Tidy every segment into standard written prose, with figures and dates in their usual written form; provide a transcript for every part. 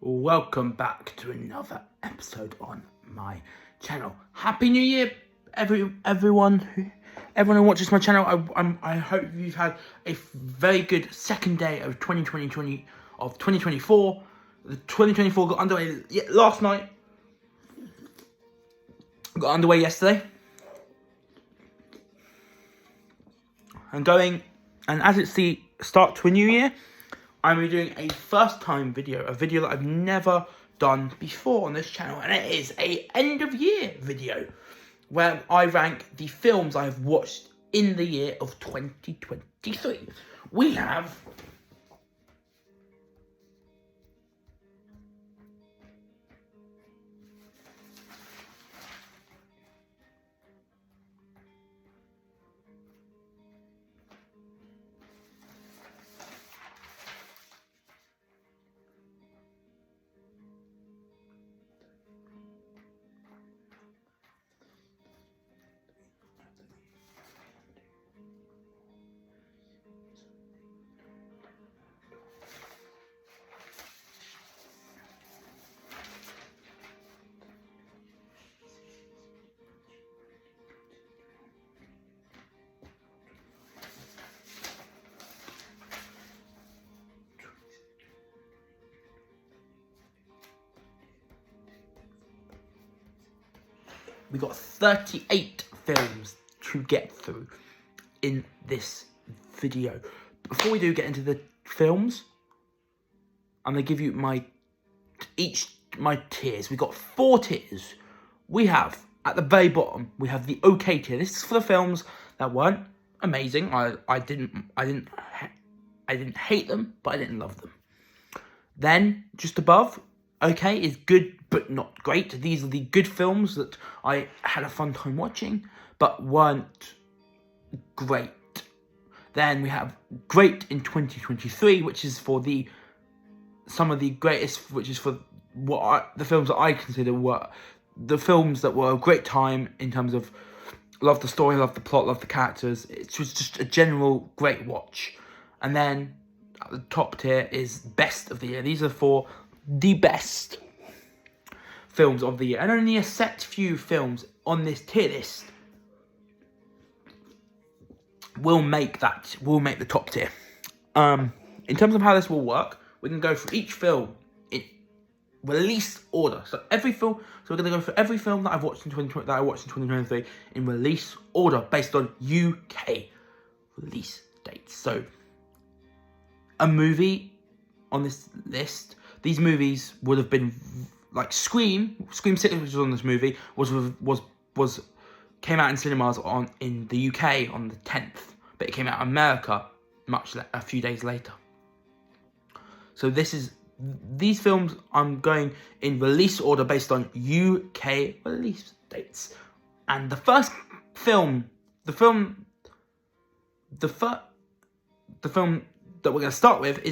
Welcome back to another episode on my channel. Happy New Year, everyone who watches my channel. I hope you've had a very good second day of 2024. The 2024 got underway last night. Got underway yesterday. And as it's the start to a new year, I'm doing a first time video, a video that I've never done before on this channel, and it is a end of year video where I rank the films I've watched in the year of 2023. We have we got 38 films to get through in this video. Before we do get into the films, I'm going to give you my tiers. We got 4 tiers. We have, at the very bottom, we have the okay tier. This is for the films that weren't amazing. I didn't hate them, but I didn't love them. Then, just above, okay is good but not great. These are the good films that I had a fun time watching, but weren't great. Then we have great in 2023, which is for some of the greatest, which is for the films that I consider were the films that were a great time in terms of love the story, love the plot, love the characters. It was just a general great watch. And then at the top tier is best of the year. These are for the best films of the year, and only a set few films on this tier list will make the top tier. In terms of how this will work, we can go for each film in release order. So we're going to go for every film that I watched in 2023 in release order based on UK release dates. So a movie on this list, these movies would have been like Scream 6, which was on this movie, came out in cinemas in the UK on the 10th, but it came out in America a few days later. So these films I'm going in release order based on UK release dates. And the first film, the film that we're going to start with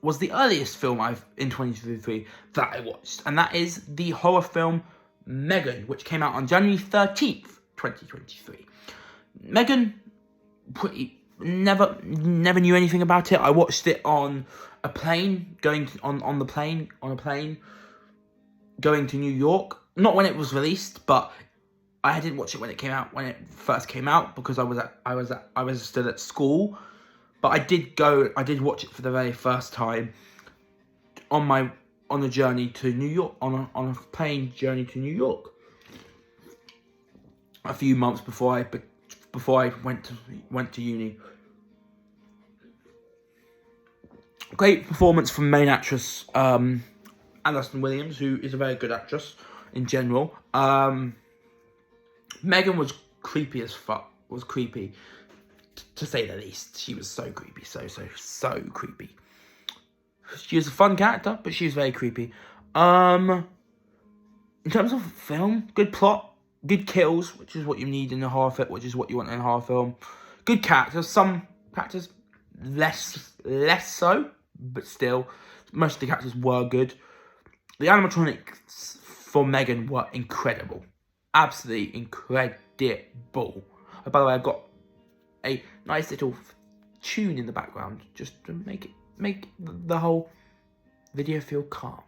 was the earliest film in 2023 that I watched, and that is the horror film Megan, which came out on January 13th, 2023. Megan, never knew anything about it. I watched it on a plane, going to New York. Not when it was released, but I didn't watch it when it first came out, because I was still at school. But I did watch it for the very first time on a journey to New York, on a plane journey to New York, a few months before I went to uni. Great performance from main actress Alison Williams, who is a very good actress in general. Megan was creepy as fuck. Was creepy, to say the least. She was so creepy, so creepy. She was a fun character, but she was very creepy. In terms of film, good plot, good kills, which is what you need in a horror film, which is what you want in a horror film. Good characters, some characters less so, but still, most of the characters were good. The animatronics for Megan were incredible, absolutely incredible. By the way, I've got a nice little tune in the background just to make the whole video feel calm?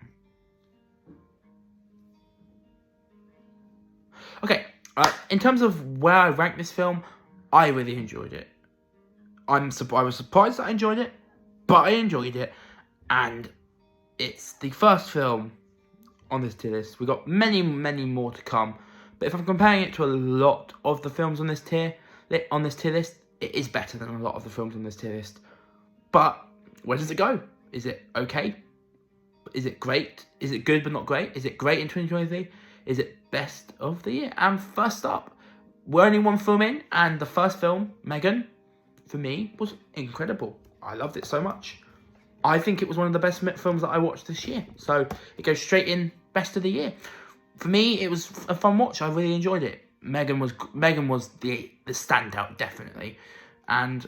Okay, in terms of where I rank this film, I really enjoyed it. I was surprised that I enjoyed it, but I enjoyed it, and it's the first film on this tier list. We've got many, many more to come, but if I'm comparing it to a lot of the films on this tier list, it is better than a lot of the films on this tier list. But where does it go? Is it okay? Is it great? Is it good but not great? Is it great in 2023? Is it best of the year? And first up, we're only one film in, and the first film, Megan, for me, was incredible. I loved it so much. I think it was one of the best films that I watched this year. So it goes straight in best of the year. For me, it was a fun watch. I really enjoyed it. Megan was the standout, definitely, and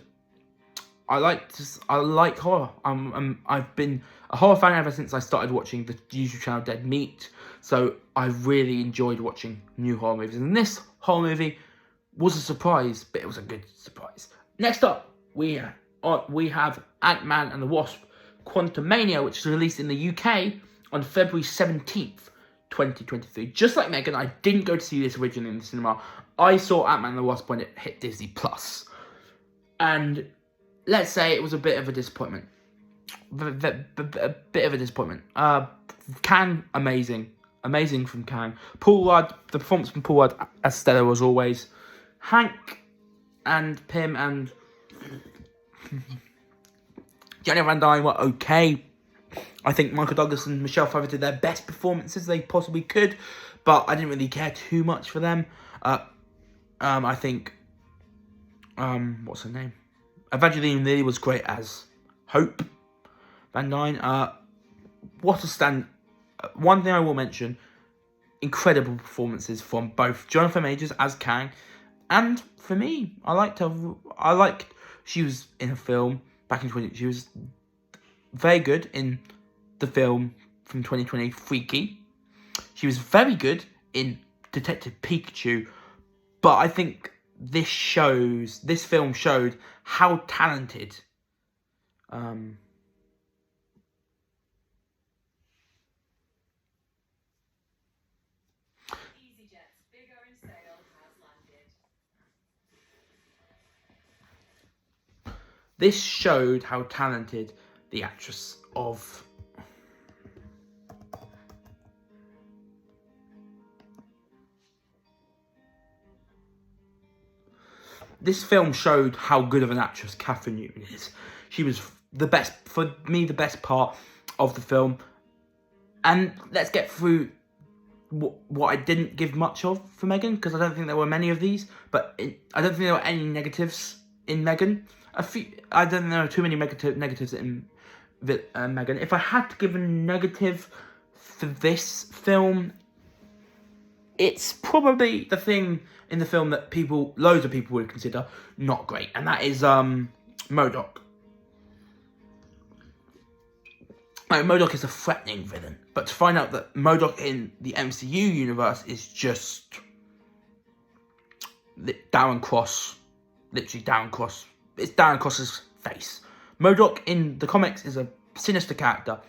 I like horror. I've been a horror fan ever since I started watching the YouTube channel Dead Meat. So I really enjoyed watching new horror movies, and this horror movie was a surprise, but it was a good surprise. Next up, we have Ant-Man and the Wasp: Quantumania, which is released in the UK on February 17th, 2023. Just like Megan, I didn't go to see this originally in the cinema. I saw Ant-Man and the Wasp when it hit Disney Plus, and let's say it was a bit of a disappointment. A bit of a disappointment. Kang, amazing from Kang. Paul Rudd, the performance from Paul Rudd as stellar as always. Hank and Pym and Jenny Van Dyne were okay. I think Michael Douglas and Michelle Pfeiffer did their best performances they possibly could, but I didn't really care too much for them. I think, what's her name? Evangeline Lilly was great as Hope Van Dyne. One thing I will mention, incredible performances from both Jonathan Majors as Kang, and for me, she was in a film back in 2020. She was very good in the film from 2020, Freaky. She was very good in Detective Pikachu, but I think this film showed how talented EasyJet's big orange sail has landed. This showed how talented the actress of this film showed how good of an actress Catherine Newton is. She was the best part of the film. And let's get through what I didn't give much of for Megan, because I don't think there were many of these. But I don't think there were any negatives in Megan. I don't think there were too many negatives in Megan. If I had to give a negative for this film, it's probably the thing in the film that loads of people would consider not great, and that is MODOK. MODOK is a threatening villain, but to find out that MODOK in the MCU universe is just Darren Cross, literally Darren Cross. It's Darren Cross's face. MODOK in the comics is a sinister character.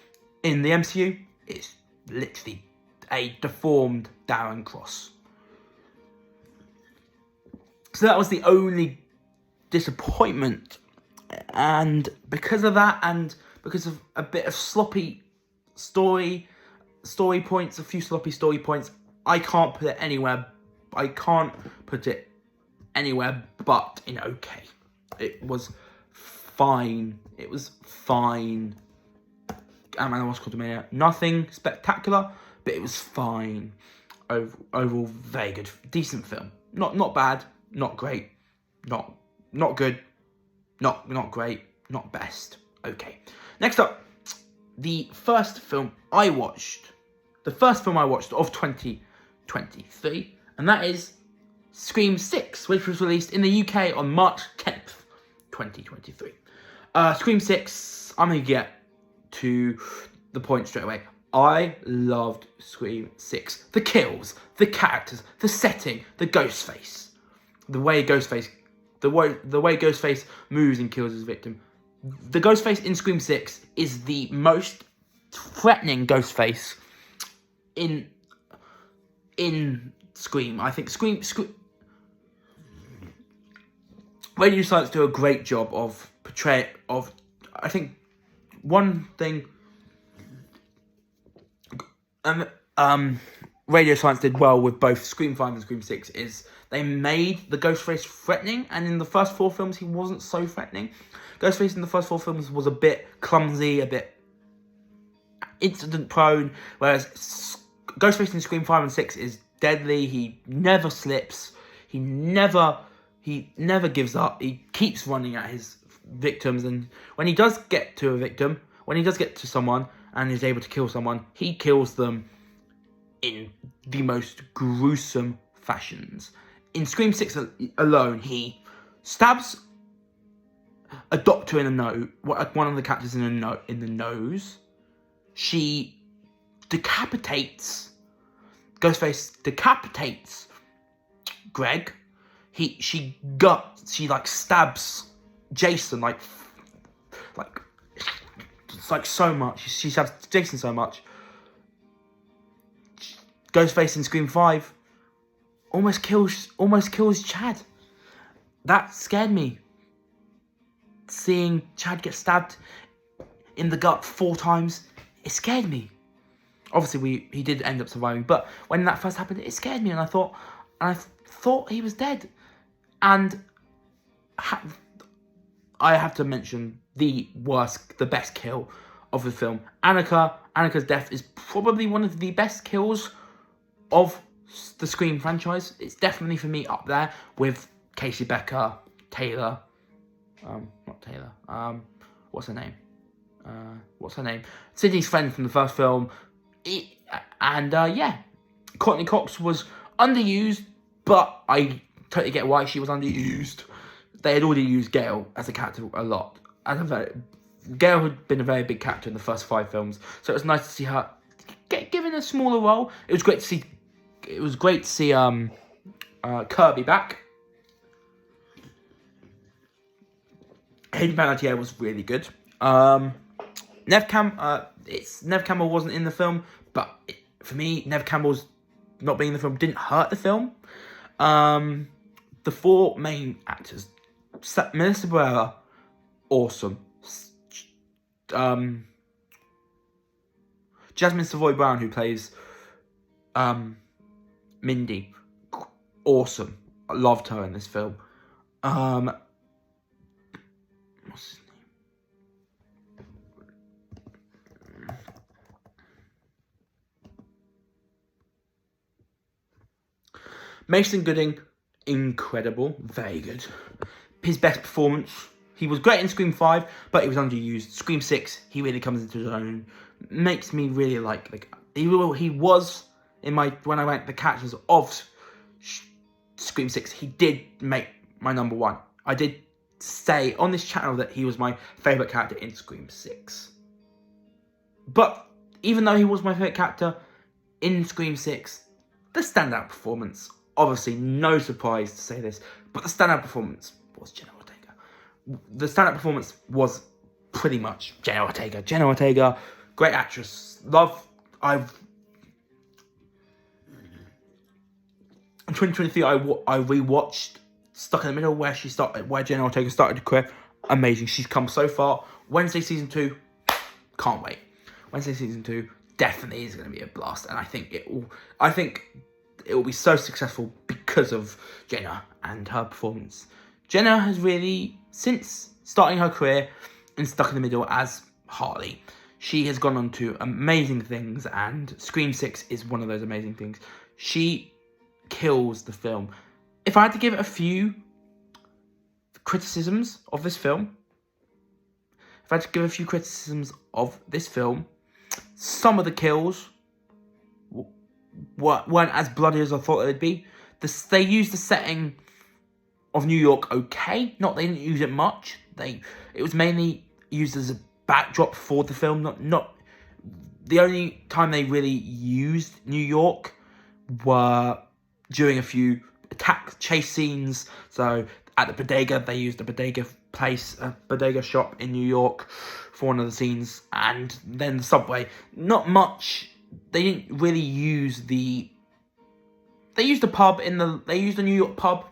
In the MCU, it's literally a deformed Darren Cross. So that was the only disappointment, and because of that, and because of a bit of sloppy story points, a few sloppy story points, I can't put it anywhere. I can't put it anywhere but in okay. It was fine. It was fine. Ant-Man and the Wasp: Quantumania. Nothing spectacular, but it was fine. Overall, very good, decent film. Not bad, not great, not good, not great, not best. Okay. Next up, the first film I watched of 2023, and that is Scream 6, which was released in the UK on March 10th, 2023. Scream 6, I'm going to get to the point straight away. I loved Scream 6. The kills, the characters, the setting, the Ghostface. The way Ghostface moves and kills his victim. The Ghostface in Scream 6 is the most threatening Ghostface in Scream. I think Scream Radio Silence do a great job of I think one thing Radio Silence did well with both Scream 5 and Scream 6 is they made the Ghostface threatening, and in the first 4 films he wasn't so threatening. Ghostface in the first 4 films was a bit clumsy, a bit incident prone, whereas Ghostface in Scream 5 and 6 is deadly. He never slips. He never gives up. He keeps running at his victims, and when he does get to a victim, when he does get to someone and is able to kill someone, he kills them in the most gruesome fashions. In Scream 6 alone, he stabs a doctor in the nose, one of the characters in the nose. She decapitates, Ghostface decapitates Greg. She stabs Jason like so much. She stabs Jason so much. Ghostface in Scream 5 almost kills Chad. That scared me. Seeing Chad get stabbed in the gut 4 times, it scared me. Obviously, he did end up surviving, but when that first happened, it scared me, and I thought he was dead. And I have to mention the best kill of the film. Annika's death is probably one of the best kills of the Scream franchise. It's definitely, for me, up there with Casey Becker, Taylor. Not Taylor. What's her name? Sydney's friend from the first film. Courtney Cox was underused, but I totally get why she was underused. They had already used Gail as a character a lot. Gail had been a very big character in the first 5 films, so it was nice to see her get given a smaller role. It was great to see Kirby back. Hayden Panettiere was really good. Neve Campbell wasn't in the film, but for me, Neve Campbell's not being in the film didn't hurt the film. The 4 main actors, Melissa Barrera, awesome. Jasmine Savoy Brown, who plays Mindy, awesome. I loved her in this film. What's his name? Mason Gooding, incredible, very good. His best performance. He was great in Scream 5, but he was underused. Scream 6, he really comes into his own. Makes me really like he was in when I ranked the characters of Scream 6. He did make my number 1. I did say on this channel that he was my favourite character in Scream 6. But even though he was my favourite character in Scream 6, the standout performance, obviously no surprise to say this, but the standout performance was Jenna Ortega. The standout performance was pretty much Jenna Ortega. Jenna Ortega, great actress. In 2023, I rewatched Stuck in the Middle, where Jenna Ortega started her career. Amazing. She's come so far. Wednesday season 2, can't wait. Wednesday season 2 definitely is going to be a blast, and I think it will be so successful because of Jenna and her performance. Jenna has really, since starting her career in Stuck in the Middle as Harley, she has gone on to amazing things, and Scream 6 is one of those amazing things. She kills the film. If I had to give it a few criticisms of this film, some of the kills weren't as bloody as I thought they'd be. They used the setting of New York okay. They didn't use it much. It was mainly used as a backdrop for the film. Not the only time they really used New York were during a few chase scenes. So at the bodega, they used the bodega place, a bodega shop in New York for one of the scenes, and then the subway. Not much. They didn't really use the. They used the pub in the. They used the New York pub.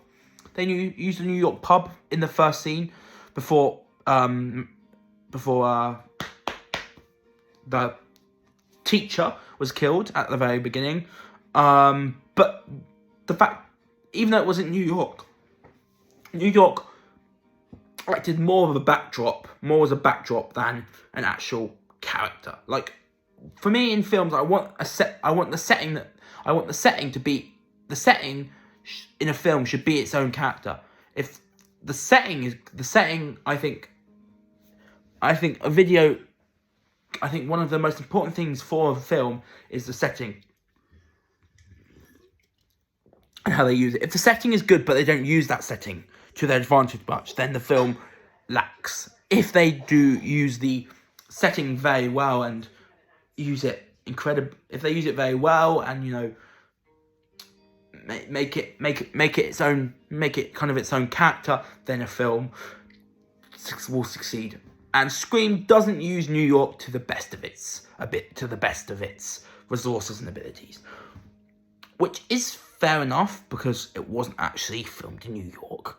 Used the New York pub in the first scene before the teacher was killed at the very beginning. But the fact, even though it wasn't New York acted more of a backdrop, more as a backdrop than an actual character. Like, for me in films, I want the setting in a film should be its own character. If the setting, I think one of the most important things for a film is the setting and how they use it. If the setting is good, but they don't use that setting to their advantage much, then the film lacks. If they do use the setting very well and use it if they use it very well and, you know, make it its own, make it kind of its own character, then a film will succeed. And Scream doesn't use New York to the best of its resources and abilities, which is fair enough because it wasn't actually filmed in New York.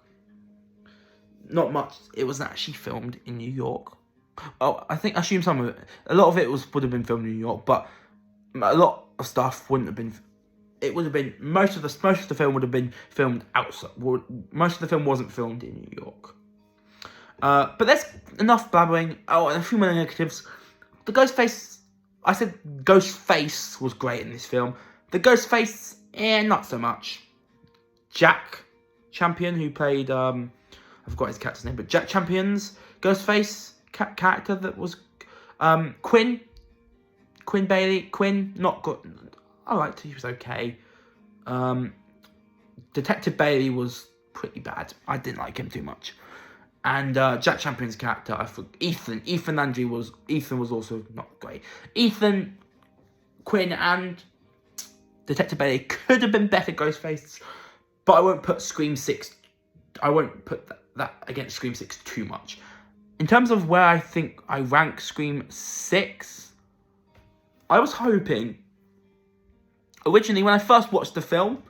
Not much. It wasn't actually filmed in New York. Oh, I assume some of it. A lot of it would have been filmed in New York, but a lot of stuff wouldn't have been. It would have been most of the film would have been filmed outside. Most of the film wasn't filmed in New York. But there's enough blabbering. Oh, and a few more negatives. The Ghostface. I said Ghostface was great in this film. The Ghostface, not so much. Jack Champion, who played I forgot his character's name, but Jack Champion's Ghostface character that was Quinn Bailey. Quinn, not good. I liked it. He was okay. Detective Bailey was pretty bad. I didn't like him too much. And Jack Champion's character, Ethan was also not great. Ethan, Quinn, and Detective Bailey could have been better Ghostface, but I won't put Scream 6. I won't put that against Scream 6 too much. In terms of where I think I rank Scream 6, I was hoping originally when I first watched the film,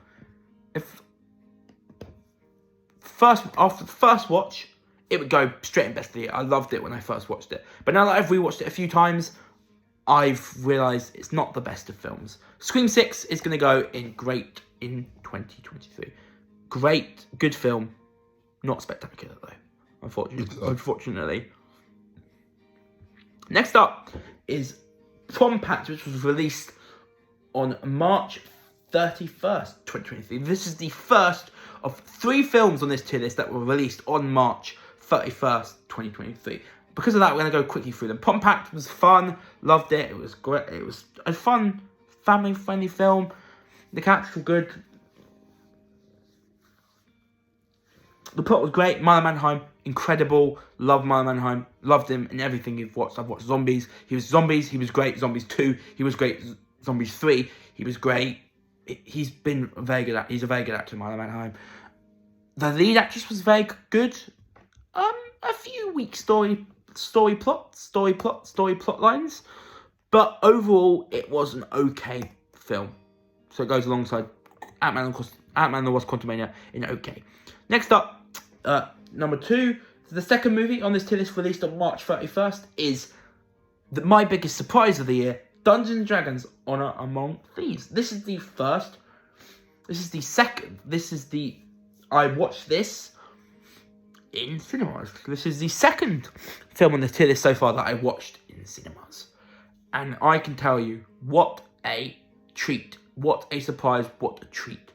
after the first watch, it would go straight in best of the year. I loved it when I first watched it. But now that I've rewatched it a few times, I've realised it's not the best of films. Scream 6 is going to go in great in 2023. Great, good film. Not spectacular, though, unfortunately. Next up is Prom Pact, which was released on March 31st, 2023. This is the first of 3 films on this tier list that were released on March 31st, 2023. Because of that, we're going to go quickly through them. Prom Pact was fun. Loved it. It was great. It was a fun, family-friendly film. The characters were good. The plot was great. Milo Manheim, incredible. Love Milo Manheim. Loved him in everything you've watched. I've watched Zombies. He was Zombies. He was great. Zombies 2. He was great. Zombies 3. He was great. He's been very good. He's a very good actor, Milo Manheim. The lead actress was very good. A few weak story plot lines, but overall it was an okay film. So it goes alongside Ant-Man and the Wasp: Quantumania in okay. Next up, number 2, the second movie on this tier list released on March 31st is my biggest surprise of the year, Dungeons & Dragons: Honor Among Thieves. I watched this in cinemas. This is the second film on the tier list so far that I watched in cinemas. And I can tell you, what a treat. What a surprise. What a treat.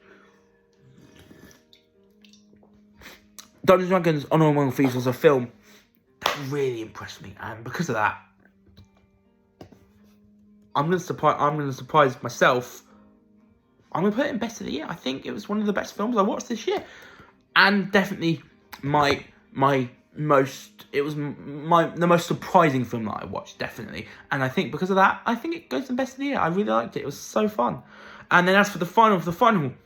Dungeons & Dragons: Honor Among Thieves was a film that really impressed me. And because of that, I'm going to surprise myself. I'm going to put it in best of the year. I think it was one of the best films I watched this year. And definitely the most surprising film that I watched, definitely. And I think because of that, I think it goes to best of the year. I really liked it. It was so fun. And then as for the final film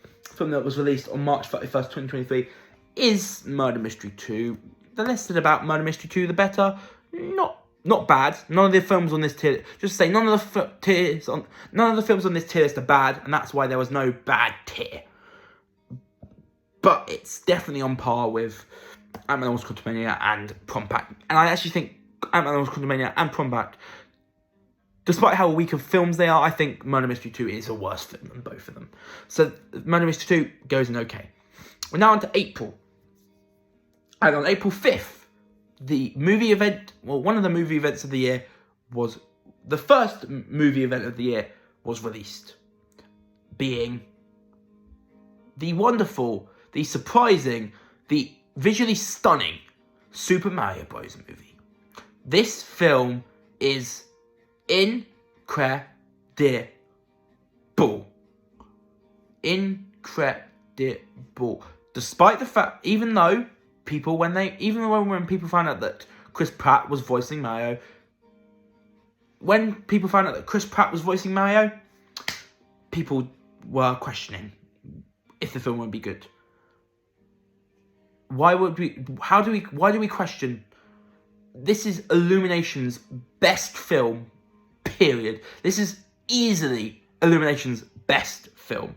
that was released on March 31st, 2023 is Murder Mystery 2. listed about Murder Mystery 2, the better. Not bad. None of the films on this tier. Just say none of the films on this tier list are bad, and that's why there was no bad tier. But it's definitely on par with Ant-Man and the Wasp: Quantumania and Prom Pack. And I actually think Ant-Man and the Wasp: Quantumania and Prom Pack, despite how weak of films they are, I think Murder Mystery 2 is a worse film than both of them. So Murder Mystery 2 goes in okay. We're now on to April. And on April 5th, the movie event, well, one of the movie events of the year was, the first movie event of the year was released. Being the wonderful, the surprising, the visually stunning Super Mario Bros. Movie. This film is incredible. Incredible. Despite the fact, even when people found out that Chris Pratt was voicing Mario, people were questioning if the film would be good. Why do we question? This is Illumination's best film, period. This is easily Illumination's best film.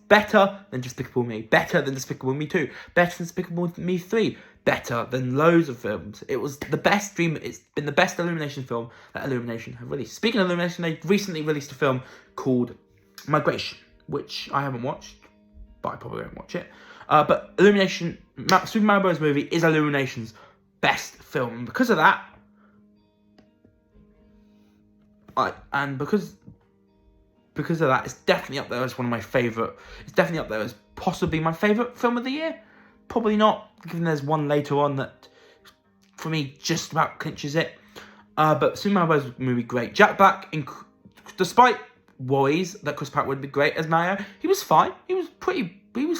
Better than Despicable Me. Better than Despicable Me 2. Better than Despicable Me 3. Better than loads of films. It was the best dream. It's been the best Illumination film that Illumination have released. Speaking of Illumination, they recently released a film called Migration, which I haven't watched, but I probably won't watch it. But Illumination, Super Mario Bros. Movie is Illumination's best film. And because of that, because of that, it's definitely up there as one of my favourite. It's definitely up there as possibly my favourite film of the year. Probably not, given there's one later on that, for me, just about clinches it. But Super Mario Bros. Movie, great. Jack Black, despite worries that Chris Pratt would be great as Mario, he was fine. He was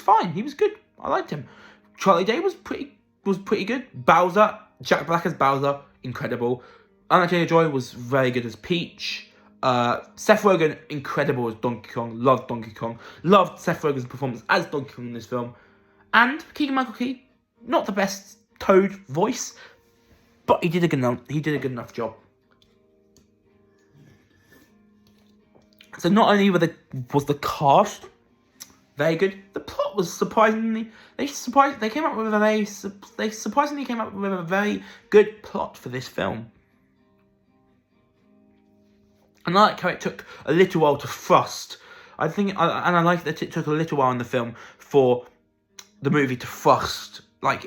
fine. He was good. I liked him. Charlie Day was pretty good. Bowser, Jack Black as Bowser, incredible. Anna Taylor-Joy was very good as Peach. Seth Rogen, incredible as Donkey Kong. Loved Donkey Kong. Loved Seth Rogen's performance as Donkey Kong in this film. And Keegan-Michael Key, not the best Toad voice, but he did a good enough job. So not only was the cast very good, the plot was surprisingly surprisingly came up with a very good plot for this film. And I like how it took a little while to thrust. I like that it took a little while in the film for the movie to thrust. I'm not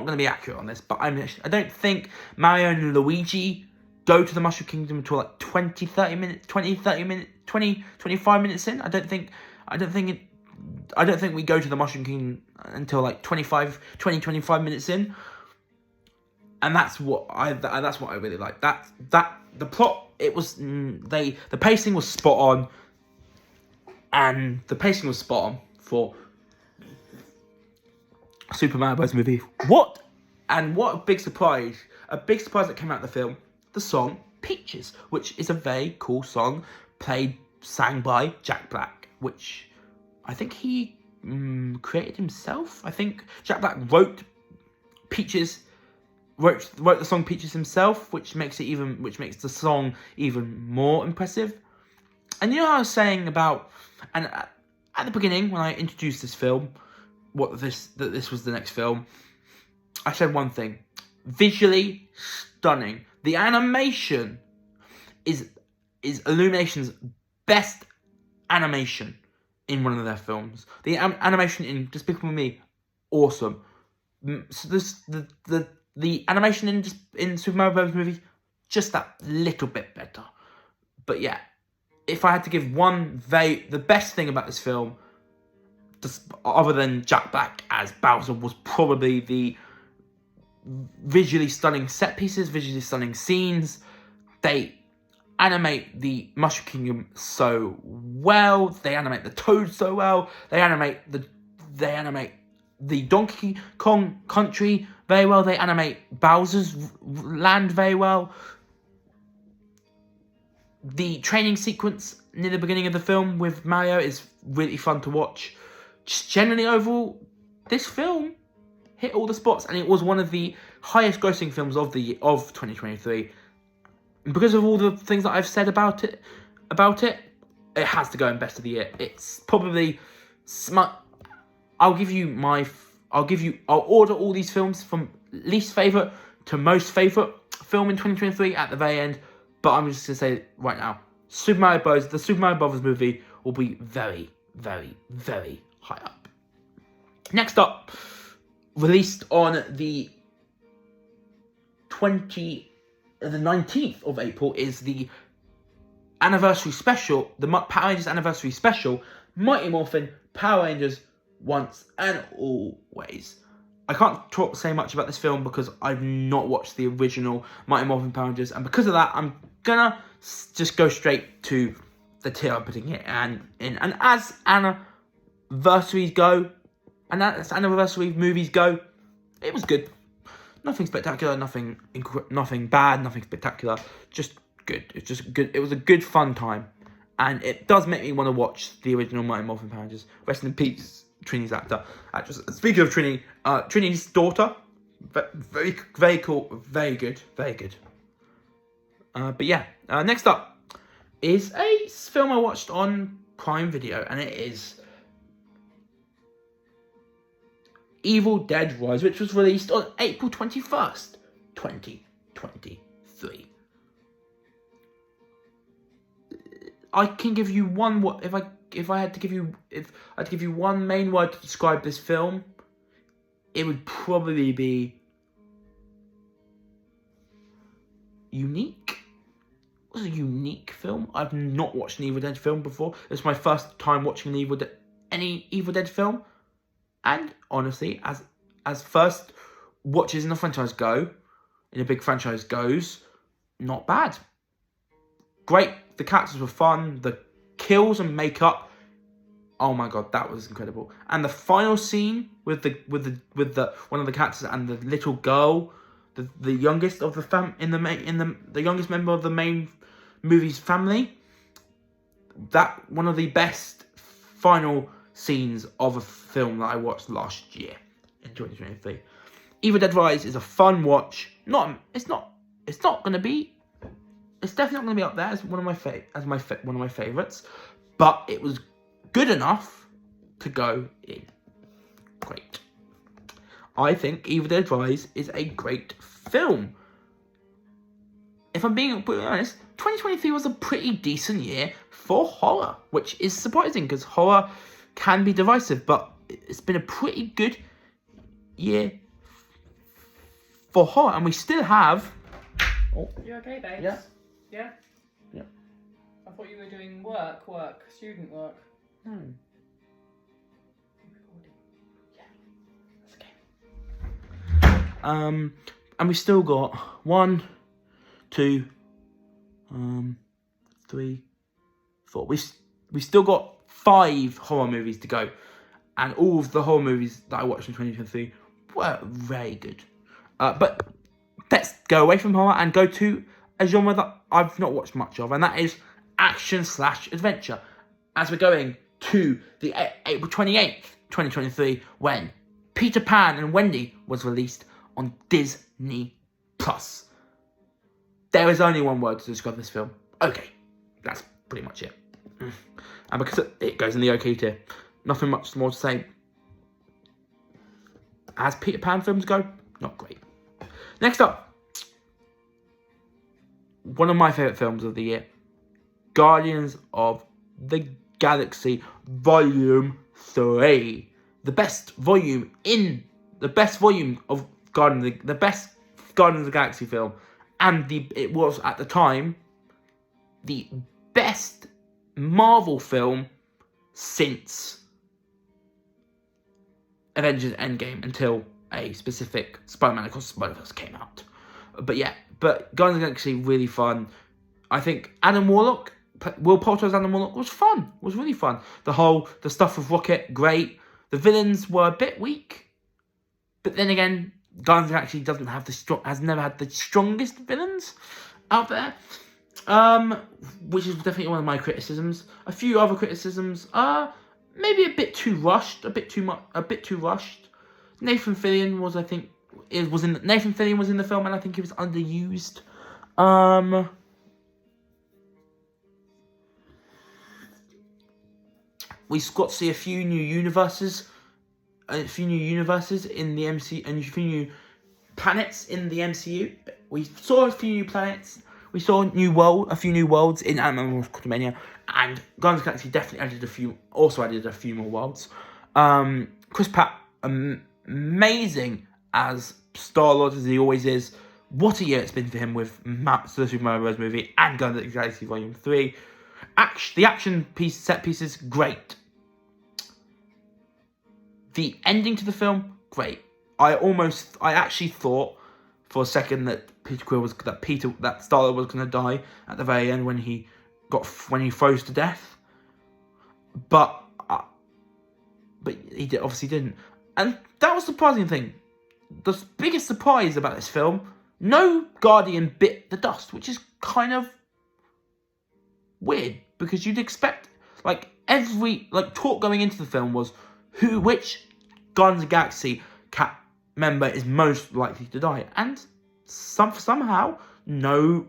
going to be accurate on this, but I don't think Mario and Luigi go to the Mushroom Kingdom until like 25 minutes in. I don't think we go to the Mushroom Kingdom until like 25 minutes in. And that's what I really like. That the plot, it was the pacing was spot on, and the pacing was spot on for Super Mario Bros. Movie. What a big surprise! A big surprise that came out of the film. The song Peaches, which is a very cool song, sang by Jack Black, which I think he created himself. I think Jack Black wrote the song Peaches himself, which makes the song even more impressive. And you know how I was saying about, and at the beginning when I introduced this film, that this was the next film, I said one thing: visually stunning. The animation is Illumination's best animation in one of their films. The animation in Despicable Me, awesome. So the animation in Super Mario Bros. Movie, just that little bit better. But yeah, if I had to give the best thing about this film, other than Jack Black as Bowser, was probably the visually stunning set pieces, visually stunning scenes. They animate the Mushroom Kingdom so well. They animate the Toad so well. They animate the Donkey Kong country very well. They animate Bowser's land very well. The training sequence near the beginning of the film with Mario is really fun to watch. just generally overall, this film hit all the spots, and it was one of the highest grossing films of 2023. And because of all the things that I've said about it, it has to go in best of the year. It's probably I'll order all these films from least favourite to most favourite film in 2023 at the very end. But I'm just going to say right now, the Super Mario Brothers movie will be very, very, very high up. Next up, released on the 19th of April, is the anniversary special, the Power Rangers anniversary special, Mighty Morphin Power Rangers Once and Always. I can't say much about this film because I've not watched the original Mighty Morphin Power Rangers, and because of that, I'm gonna just go straight to the tier I'm putting it and as anniversaries go, and as anniversary movies go, it was good. Nothing spectacular, nothing bad, nothing spectacular. Just good. It's just good. It was a good fun time, and it does make me want to watch the original Mighty Morphin Power Rangers. Rest in peace, Trini's actress. Speaking of Trini, Trini's daughter, very, very cool, very good, very good. But yeah, next up is a film I watched on Prime Video, and it is Evil Dead Rise, which was released on April 21st, 2023. I can give you one. If I had to give you one main word to describe this film, it would probably be unique. It was a unique film. I've not watched an Evil Dead film before. It's my first time watching any Evil Dead film. And honestly, as first watches in a franchise go, in a big franchise goes, not bad. Great. The characters were fun. The kills and makeup, oh my god, that was incredible. And the final scene with the one of the characters and the little girl, the youngest of the youngest member of the main movie's family. That one of the best final scenes of a film that I watched last year in 2023. Evil Dead Rise is a fun watch. It's definitely not going to be up there as one of my favorites, but it was good enough to go in. Great. I think Evil Dead Rise is a great film. If I'm being brutally honest, 2023 was a pretty decent year for horror, which is surprising because horror can be divisive, but it's been a pretty good year for horror, and we still have... Oh. You okay, babes? Yeah. Yeah? Yeah. I thought you were doing student work. Hmm. Yeah. That's okay. And we still got 1, 2, 3, 4. We still got 5 horror movies to go, and all of the horror movies that I watched in 2023 were very good. But let's go away from horror and go to a genre that I've not watched much of, and that is action/adventure. As we're going to the April 28th, 2023, when Peter Pan and Wendy was released on Disney+. There is only one word to describe this film. Okay. That's pretty much it. And because it goes in the okay tier, nothing much more to say. As Peter Pan films go, not great. Next up, one of my favourite films of the year, Guardians of the Galaxy Volume 3. The best volume of the best Guardians of the Galaxy film, and it was at the time the best Marvel film since Avengers Endgame, until a specific Spider-Man Across the Spider-Verse came out. But Guardians of the Galaxy, really fun. I think Will Poulter's Adam Warlock was fun. Was really fun. The stuff with Rocket, great. The villains were a bit weak, but then again, Guardians of the Galaxy has never had the strongest villains out there. Which is definitely one of my criticisms. A few other criticisms are maybe a bit too rushed, a bit too rushed. Nathan Fillion was, I think, Nathan Fillion was in the film, and I think he was underused. We got to see a few new universes in the MCU, and a few new planets in the MCU. We saw a few new planets. We saw a few new worlds in Ant-Man Quantumania, and Guardians of the Galaxy definitely added a few more worlds. Chris Pratt, amazing as Star-Lord as he always is. What a year it's been for him with the Super Mario Bros. Movie and Guardians of the Galaxy Volume 3. The action set pieces, great. The ending to the film, great. I actually thought for a second that that Star-Lord was going to die at the very end when he froze to death, but he obviously didn't, and that was the surprising thing. The biggest surprise about this film: no Guardian bit the dust, which is kind of weird because you'd expect talk going into the film was which Guardians of the Galaxy member is most likely to die, and somehow no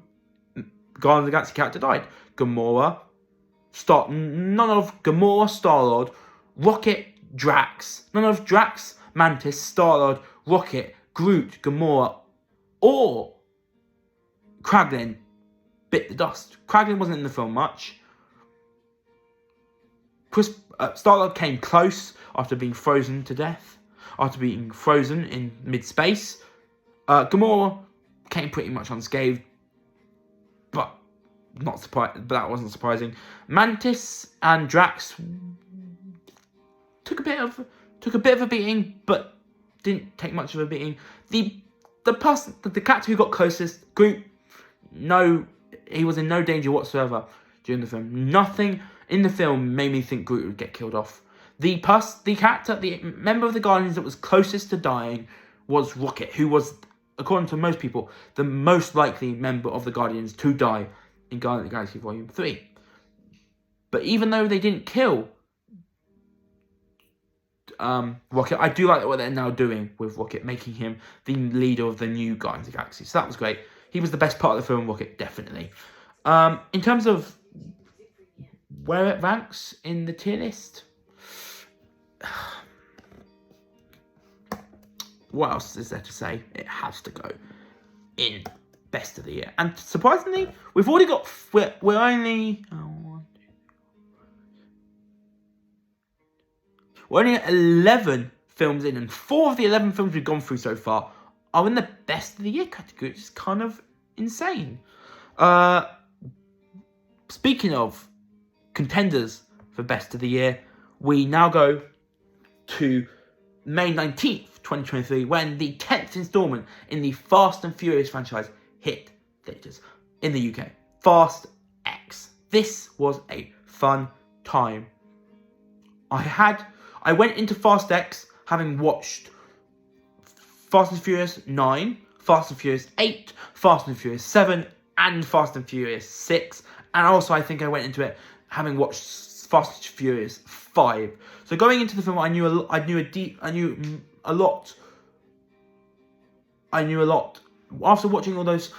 Guardians of the Galaxy character died. None of Gamora, Star-Lord, Rocket, Drax, none of Drax, Mantis, Star-Lord, Rocket, Groot, Gamora, or Kraglin bit the dust. Kraglin wasn't in the film much. Star-Lord came close after being frozen to death, after being frozen in mid-space. Gamora came pretty much unscathed, but that wasn't surprising. Mantis and Drax took a bit of a beating, but didn't take much of a beating. The character who got closest, Groot, he was in no danger whatsoever during the film. Nothing in the film made me think Groot would get killed off. The member of the Guardians that was closest to dying was Rocket, who was, according to most people, the most likely member of the Guardians to die in Guardians of the Galaxy Volume 3. But even though they didn't kill Rocket, I do like what they're now doing with Rocket, making him the leader of the new Guardians of the Galaxy. So that was great. He was the best part of the film, Rocket, definitely. In terms of where it ranks in the tier list, what else is there to say? It has to go in best of the year. And surprisingly, we've already got... We're only at 11 films in, and 4 of the 11 films we've gone through so far are in the best of the year category, which is kind of insane. Speaking of contenders for best of the year, we now go to May 19th, 2023, when the 10th installment in the Fast and Furious franchise hit theatres in the UK. Fast X. This was a fun time. I went into Fast X having watched Fast and Furious 9, Fast and Furious 8, Fast and Furious 7, and Fast and Furious 6. And also, I think I went into it having watched Fast and Furious 5. So going into the film, I knew a lot. After watching all those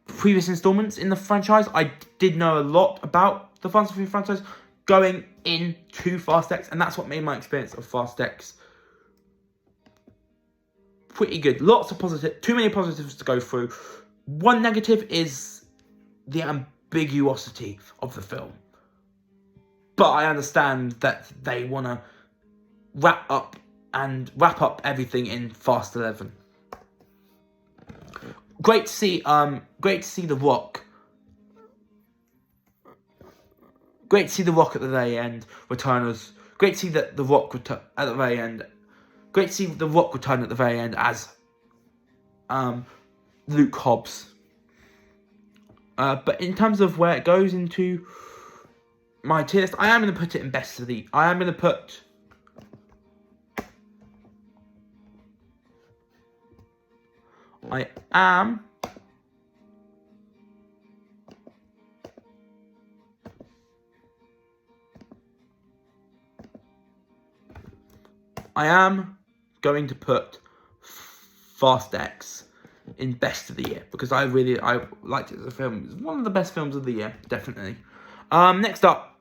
previous installments in the franchise, I did know a lot about the Fast and Furious franchise going into Fast X, and that's what made my experience of Fast X pretty good. Too many positives to go through. One negative is the ambiguosity of the film. But I understand that they want to wrap up everything in Fast 11. Great to see The Rock. Great to see The Rock at the very end return as. Great to see that The Rock return at the very end. Great to see The Rock return at the very end as Luke Hobbs. But in terms of where it goes into my tier list, I am going to put it in best of the. I am going to put. I am. I am going to put Fast X in best of the year because I liked it as a film. It's one of the best films of the year, definitely. Next up,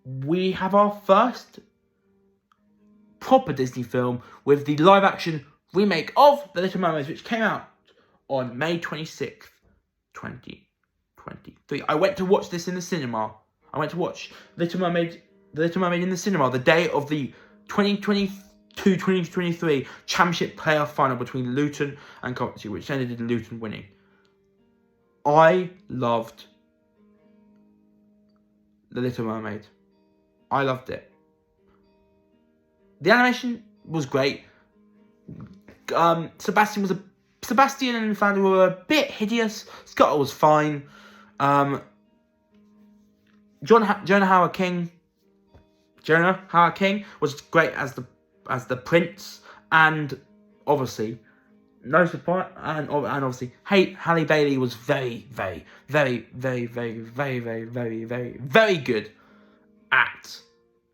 we have our first proper Disney film with the live-action remake of The Little Mermaid, which came out on May 26th, 2023. I went to watch this in the cinema. I went to watch The Little Mermaid in the cinema the day of the 2022-2023 Championship playoff final between Luton and Coventry, which ended in Luton winning. I loved The Little Mermaid. I loved it. The animation was great. Sebastian and Flounder were a bit hideous. Scuttle was fine. Jonah Howard King was great as the prince, and obviously, no surprise, and obviously, Halle Bailey was very, very, very, very, very, very, very, very, very, very good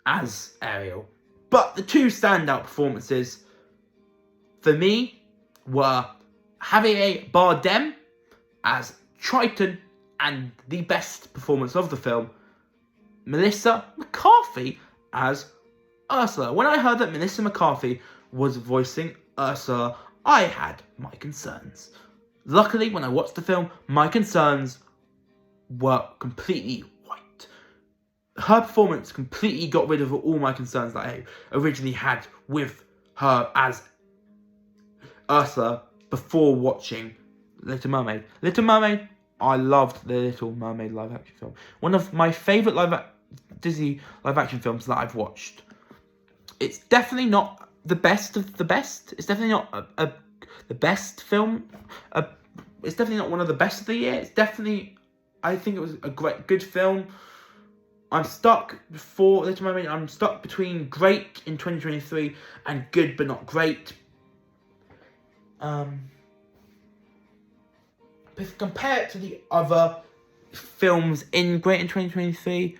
as Ariel. But the two standout performances for me were Javier Bardem as Triton, and the best performance of the film, Melissa McCarthy as Ursula. When I heard that Melissa McCarthy was voicing Ursula, I had my concerns. Luckily, when I watched the film, my concerns were completely white. Her performance completely got rid of all my concerns that I originally had with her as Ursula before watching Little Mermaid. I loved the Little Mermaid live action film. One of my favourite Disney live action films that I've watched. It's definitely not the best of the best. It's definitely not the best film. It's definitely not one of the best of the year. It's definitely, I think it was a good film. I'm stuck before Little Mermaid. I'm stuck between great in 2023 and good but not great. If compare it to the other films in great in 2023,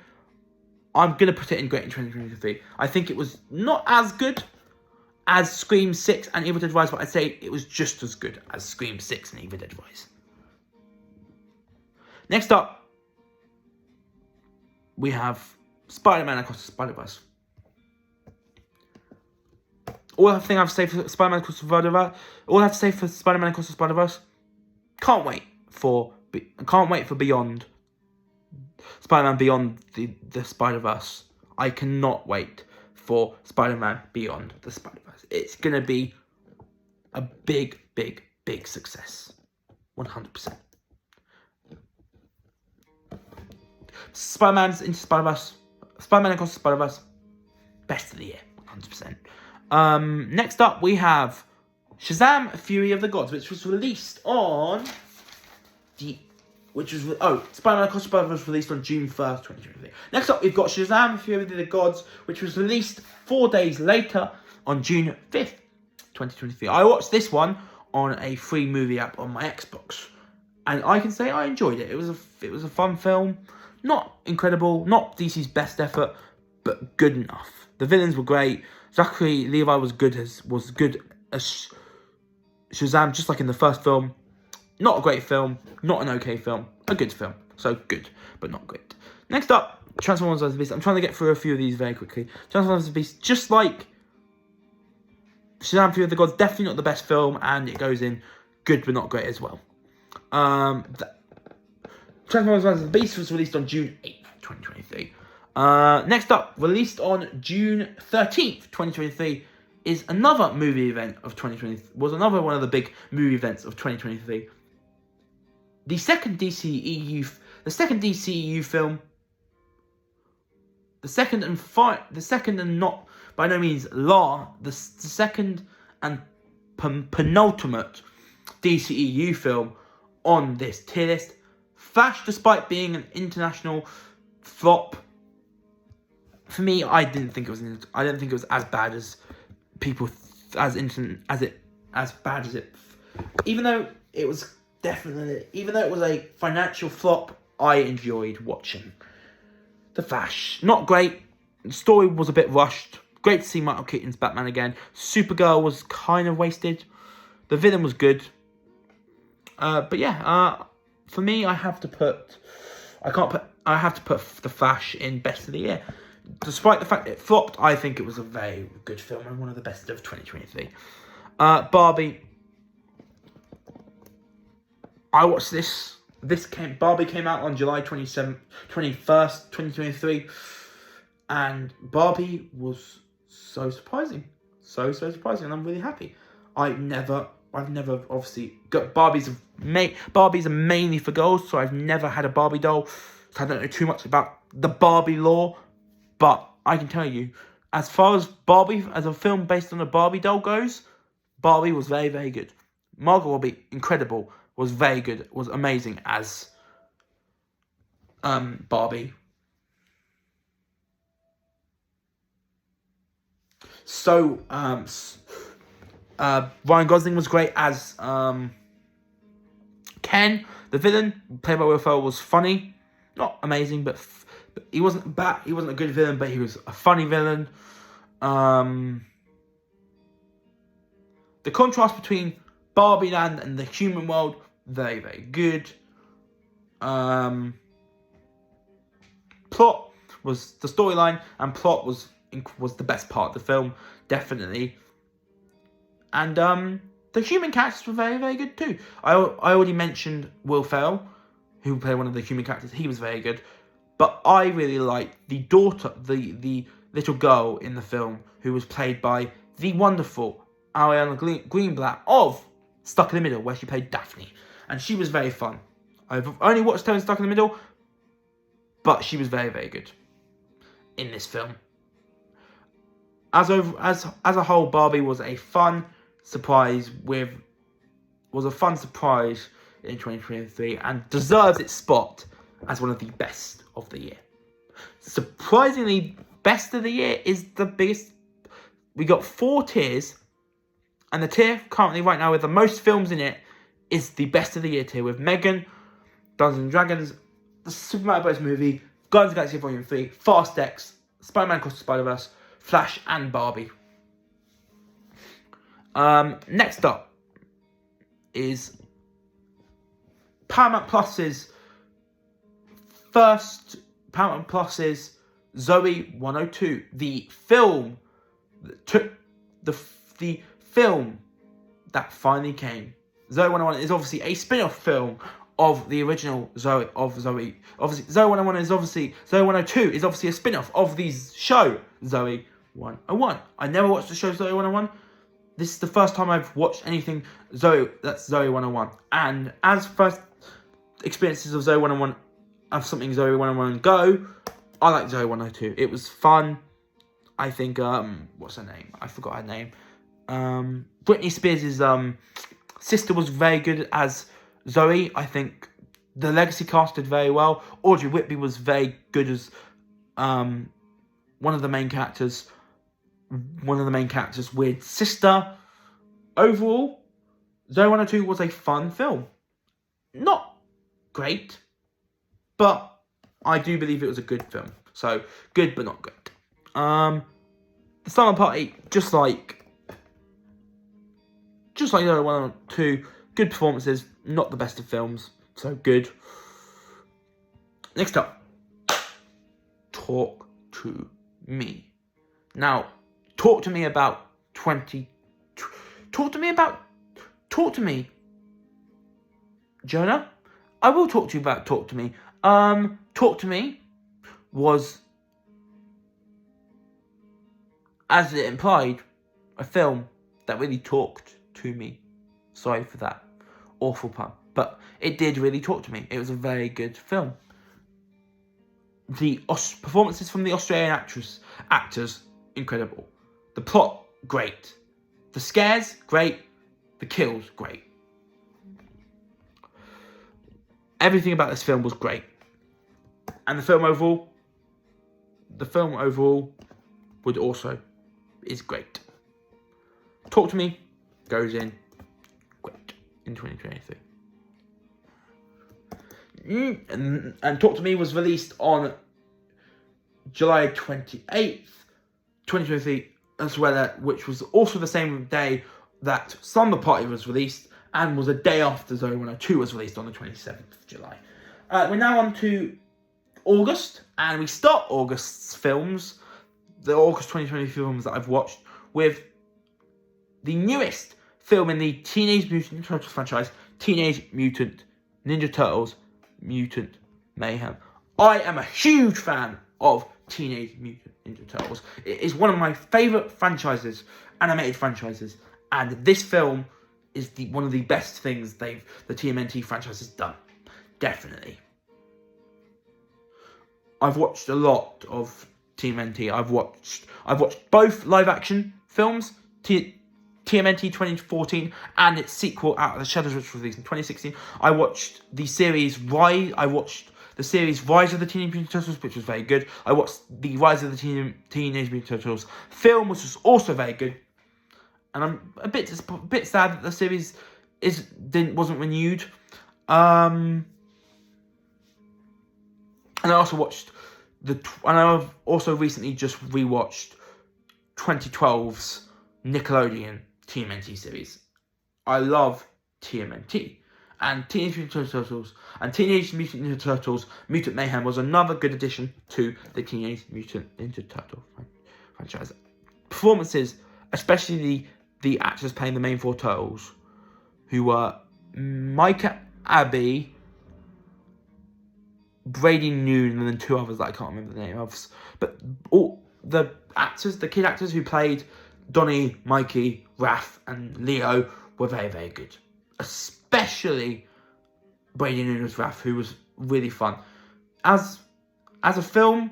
I'm going to put it in great in 2023. I think it was not as good as Scream 6 and Evil Dead Rise, but I'd say it was just as good as Scream 6 and Evil Dead Rise. Next up, we have Spider-Man Across the Spider-Verse. All I have to say for Spider-Man Across the Spider-Verse, can't wait for Beyond. Spider-Man Beyond the Spider-Verse. I cannot wait for Spider-Man Beyond the Spider-Verse. It's going to be a big, big, big success. 100%. Spider-Man's Into Spider-Verse. Spider-Man Across the Spider-Verse. Best of the year. 100%. Next up, we have Shazam! Fury of the Gods, which was released on Spider-Man Across the Spider-Verse was released on June 1st, 2023. Next up, we've got Shazam! Fury of the Gods, which was released 4 days later on June 5th, 2023. I watched this one on a free movie app on my Xbox, and I can say I enjoyed it. It was a fun film, not incredible, not DC's best effort, but good enough. The villains were great. Zachary Levi was good as Shazam, just like in the first film. Not a great film, not an okay film, a good film. So good, but not great. Next up, Transformers vs. Beast. I'm trying to get through a few of these very quickly. Transformers vs. Beast, just like Shazam! Fury of the Gods, definitely not the best film, and it goes in good but not great as well. Transformers vs. Beast was released on June 8th, 2023. Next up, released on June 13th, 2023, is another movie event of 2023. Was another one of the big movie events of 2023. The second DCEU film, the second and not by no means the second and penultimate DCEU film on this tier list. Flash, despite being an international flop, for me, I didn't think it was as bad as people as bad as it. Even though it was a financial flop, I enjoyed watching The Flash. Not great. The story was a bit rushed. Great to see Michael Keaton's Batman again. Supergirl was kind of wasted. The villain was good. But yeah, for me, I have to put The Flash in best of the year. Despite the fact it flopped, I think it was a very good film and one of the best of 2023. Barbie. I watched this. Barbie came out on July 21st, 2023. And Barbie was so surprising. So surprising. And I'm really happy. I've never obviously got Barbie's are mainly for girls, so I've never had a Barbie doll. So I don't know too much about the Barbie lore, but I can tell you, as far as Barbie as a film based on a Barbie doll goes, Barbie was very, very good. Margot Robbie, incredible, was very good, was amazing as Barbie. So Ryan Gosling was great as Ken, the villain, played by Will Ferrell, was funny. Not amazing, but he wasn't bad. He wasn't a good villain, but he was a funny villain. The contrast between Barbie Land and the human world, very, very good. Plot was the storyline, and plot was the best part of the film, definitely. And the human characters were very, very good too. I already mentioned Will Ferrell, who played one of the human characters. He was very good. But I really liked the daughter, the little girl in the film, who was played by the wonderful Ariana Greenblatt of Stuck in the Middle, where she played Daphne. And she was very fun. I've only watched her in Stuck in the Middle, but she was very, very good in this film. As a whole, Barbie was a fun surprise in 2023 and deserves its spot as one of the best of the year. Surprisingly, best of the year is the biggest. We got 4 tiers, and the tier currently right now with the most films in it is the best of the year tier with Megan, Dungeons and Dragons, the Super Mario Bros. Movie, Guardians of the Galaxy Volume 3, Fast X, Spider-Man Across the Spider-Verse, Flash, and Barbie. Next up is Paramount Plus's Zoe 102, the film that took the film that finally came. Zoe 101 is obviously a spin-off film of the original Zoe. Obviously, Zoe 101 is obviously Zoe 102 is obviously a spin-off of the show Zoe 101. I never watched the show Zoe 101. This is the first time I've watched anything that's Zoe 101. And as first experiences of Zoe 101 of something Zoe 101 go, I like Zoe 102. It was fun. I think what's her name? I forgot her name. Britney Spears' sister was very good as Zoe. I think the legacy cast did very well. Audrey Whitby was very good as one of the main characters. Weird sister. Overall, Zoe 102 was a fun film. Not great, but I do believe it was a good film. So, good but not good. The Summer Party, just like Zoe 102, good performances, not the best of films, so good. Next up, Talk to Me. Now, talk to me, Jonah. I will talk to you about Talk to Me. Talk to Me was, as it implied, a film that really talked to me. Sorry for that awful pun, but it did really talk to me. It was a very good film. The performances from the Australian actors, incredible. The plot, great. The scares, great. The kills, great. Everything about this film was great. And the film overall is great. Talk to Me goes in great in 2023. And Talk to Me was released on July 28th, 2023 as well, which was also the same day that Slumber Party was released, and was a day after Zoe 102 was released on the 27th of July. We're now on to August, and we start August's films, the August 2020 films that I've watched, with the newest film in the Teenage Mutant Ninja Turtles franchise, Teenage Mutant Ninja Turtles Mutant Mayhem. I am a huge fan of Teenage Mutant Ninja Turtles. It is one of my favourite franchises, animated franchises, and this film is one of the best things the TMNT franchise has done. Definitely. I've watched a lot of TMNT. I've watched both live action films, TMNT 2014 and its sequel, Out of the Shadows, which was released in 2016. I watched the series Rise. Rise of the Teenage Mutant Turtles, which was very good. I watched the Rise of the Teenage Mutant Turtles film, which was also very good. And I'm a bit sad that the series wasn't renewed. And I've also recently just rewatched 2012's Nickelodeon TMNT series. I love TMNT. And Teenage Mutant Ninja Turtles and Teenage Mutant Ninja Turtles Mutant Mayhem was another good addition to the Teenage Mutant Ninja Turtle franchise. Performances, especially the actors playing the main four turtles, who were Micah Abbey, Brady Noon, and then two others that I can't remember the name of. But all the kid actors who played Donnie, Mikey, Raph, and Leo were very, very good. Especially Brady Noon as Raph, who was really fun. As a film,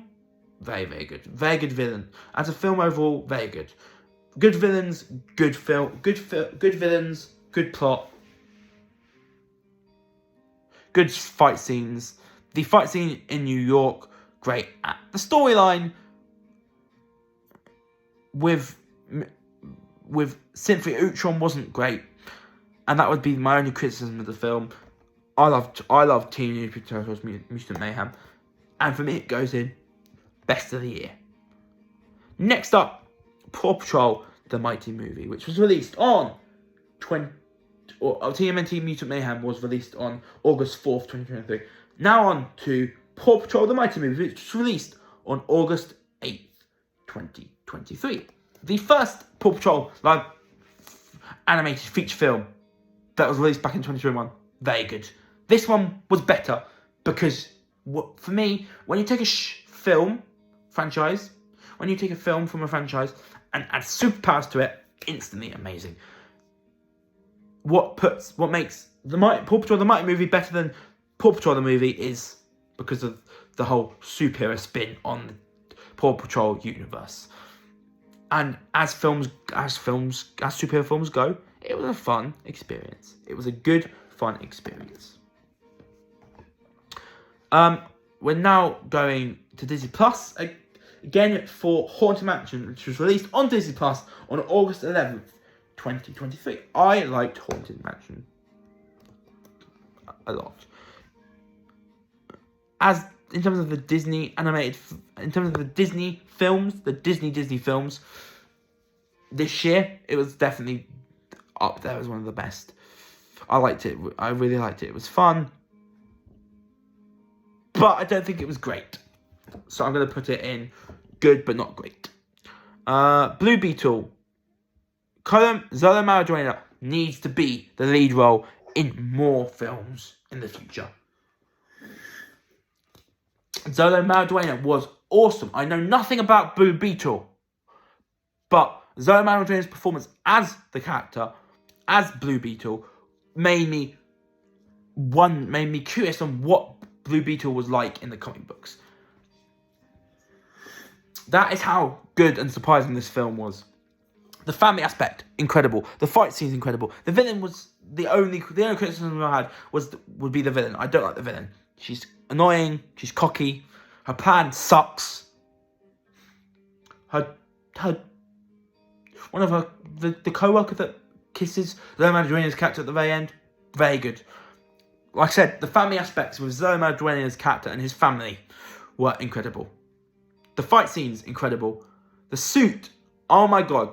very, very good. Very good villain. As a film overall, very good. Good villains, good film, good villains, good plot, good fight scenes. The fight scene in New York, great. The storyline with Cynthia Utron wasn't great, and that would be my only criticism of the film. I love Teenage Mutant Turtles Mutant Mayhem, and for me it goes in best of the year. Next up, Paw Patrol: The Mighty Movie, which was released on TMNT Mutant Mayhem was released on August 4th, 2023. Now on to Paw Patrol: The Mighty Movie, which was released on August 8th, 2023. The first Paw Patrol live animated feature film that was released back in 2021. Very good. This one was better because, for me, when you take a film from a franchise and add superpowers to it, instantly amazing. What makes Paw Patrol: The Mighty Movie better than Paw Patrol the movie is because of the whole superhero spin on the Paw Patrol universe. And as superhero films go, it was a fun experience. It was a good, fun experience. We're now going to Disney Plus again for Haunted Mansion, which was released on Disney Plus on August 11th, 2023. I liked Haunted Mansion a lot. In terms of the Disney films, this year, it was definitely up there as one of the best. I liked it. I really liked it. It was fun, but I don't think it was great. So I'm going to put it in good, but not great. Blue Beetle. Zoe Maradona needs to be the lead role in more films in the future. Zoe Maradona was awesome. I know nothing about Blue Beetle, but Zoe Maradona's performance as the character, as Blue Beetle, made me curious on what Blue Beetle was like in the comic books. That is how good and surprising this film was. The family aspect, incredible. The fight scenes, incredible. The villain was the only criticism I had would be the villain. I don't like the villain. She's annoying. She's cocky. Her plan sucks. The co-worker that kisses Zoe Maradonia's character at the very end, very good. Like I said, the family aspects with Zoe Maradonia's character and his family were incredible. The fight scenes, incredible. The suit, oh my god.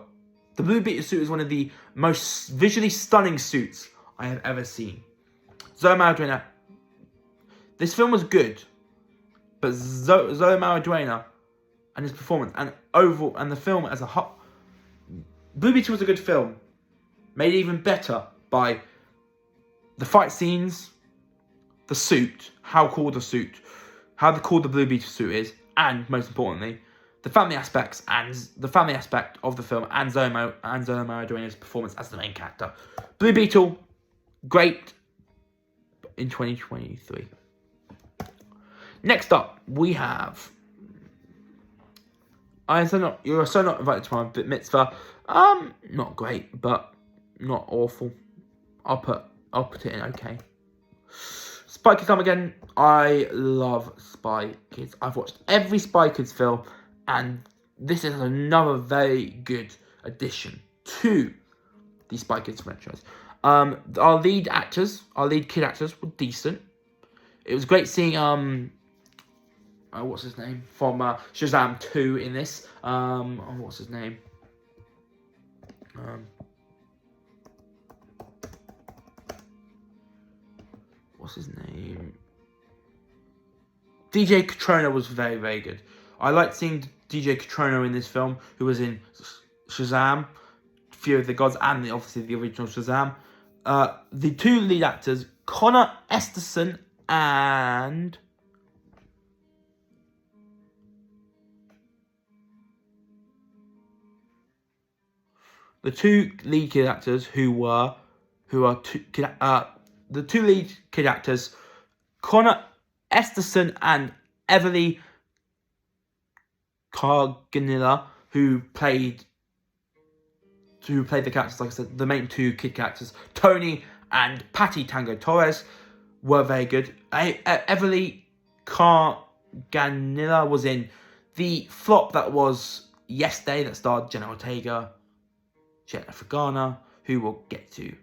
The Blue Beetle suit is one of the most visually stunning suits I have ever seen. Zoe Maradona. This film was good, but Zoe Maradona and his performance and overall and the film as a whole. Blue Beetle was a good film, made even better by the fight scenes, the suit, how cool the Blue Beetle suit is, and most importantly, the family aspect of the film and Zoe Maradona's performance as the main character. Blue Beetle, great in 2023. Next up, we have You're So Not Invited to My Mitzvah. Not great, but not awful. I'll put it in okay. Spy Kids Armageddon. I love Spy Kids. I've watched every Spy Kids film, and this is another very good addition to the Spy Kids franchise. Our lead kid actors were decent. It was great seeing what's his name from Shazam 2 in this. What's his name? What's his name? DJ Catrona was very, very good. I liked seeing DJ Catrona in this film, who was in Shazam, Fear of the Gods, and obviously the original Shazam. The two lead actors, Connor Esterson and the two lead kid actors the two lead kid actors, Connor Esterson and Everly Carganilla, who played the characters, like I said, the main two kid characters, Tony and Patty Tango Torres, were very good. Everly Carganilla was in the flop that was Yesterday, that starred Jenna Ortega, Jennifer Garner, who we'll get to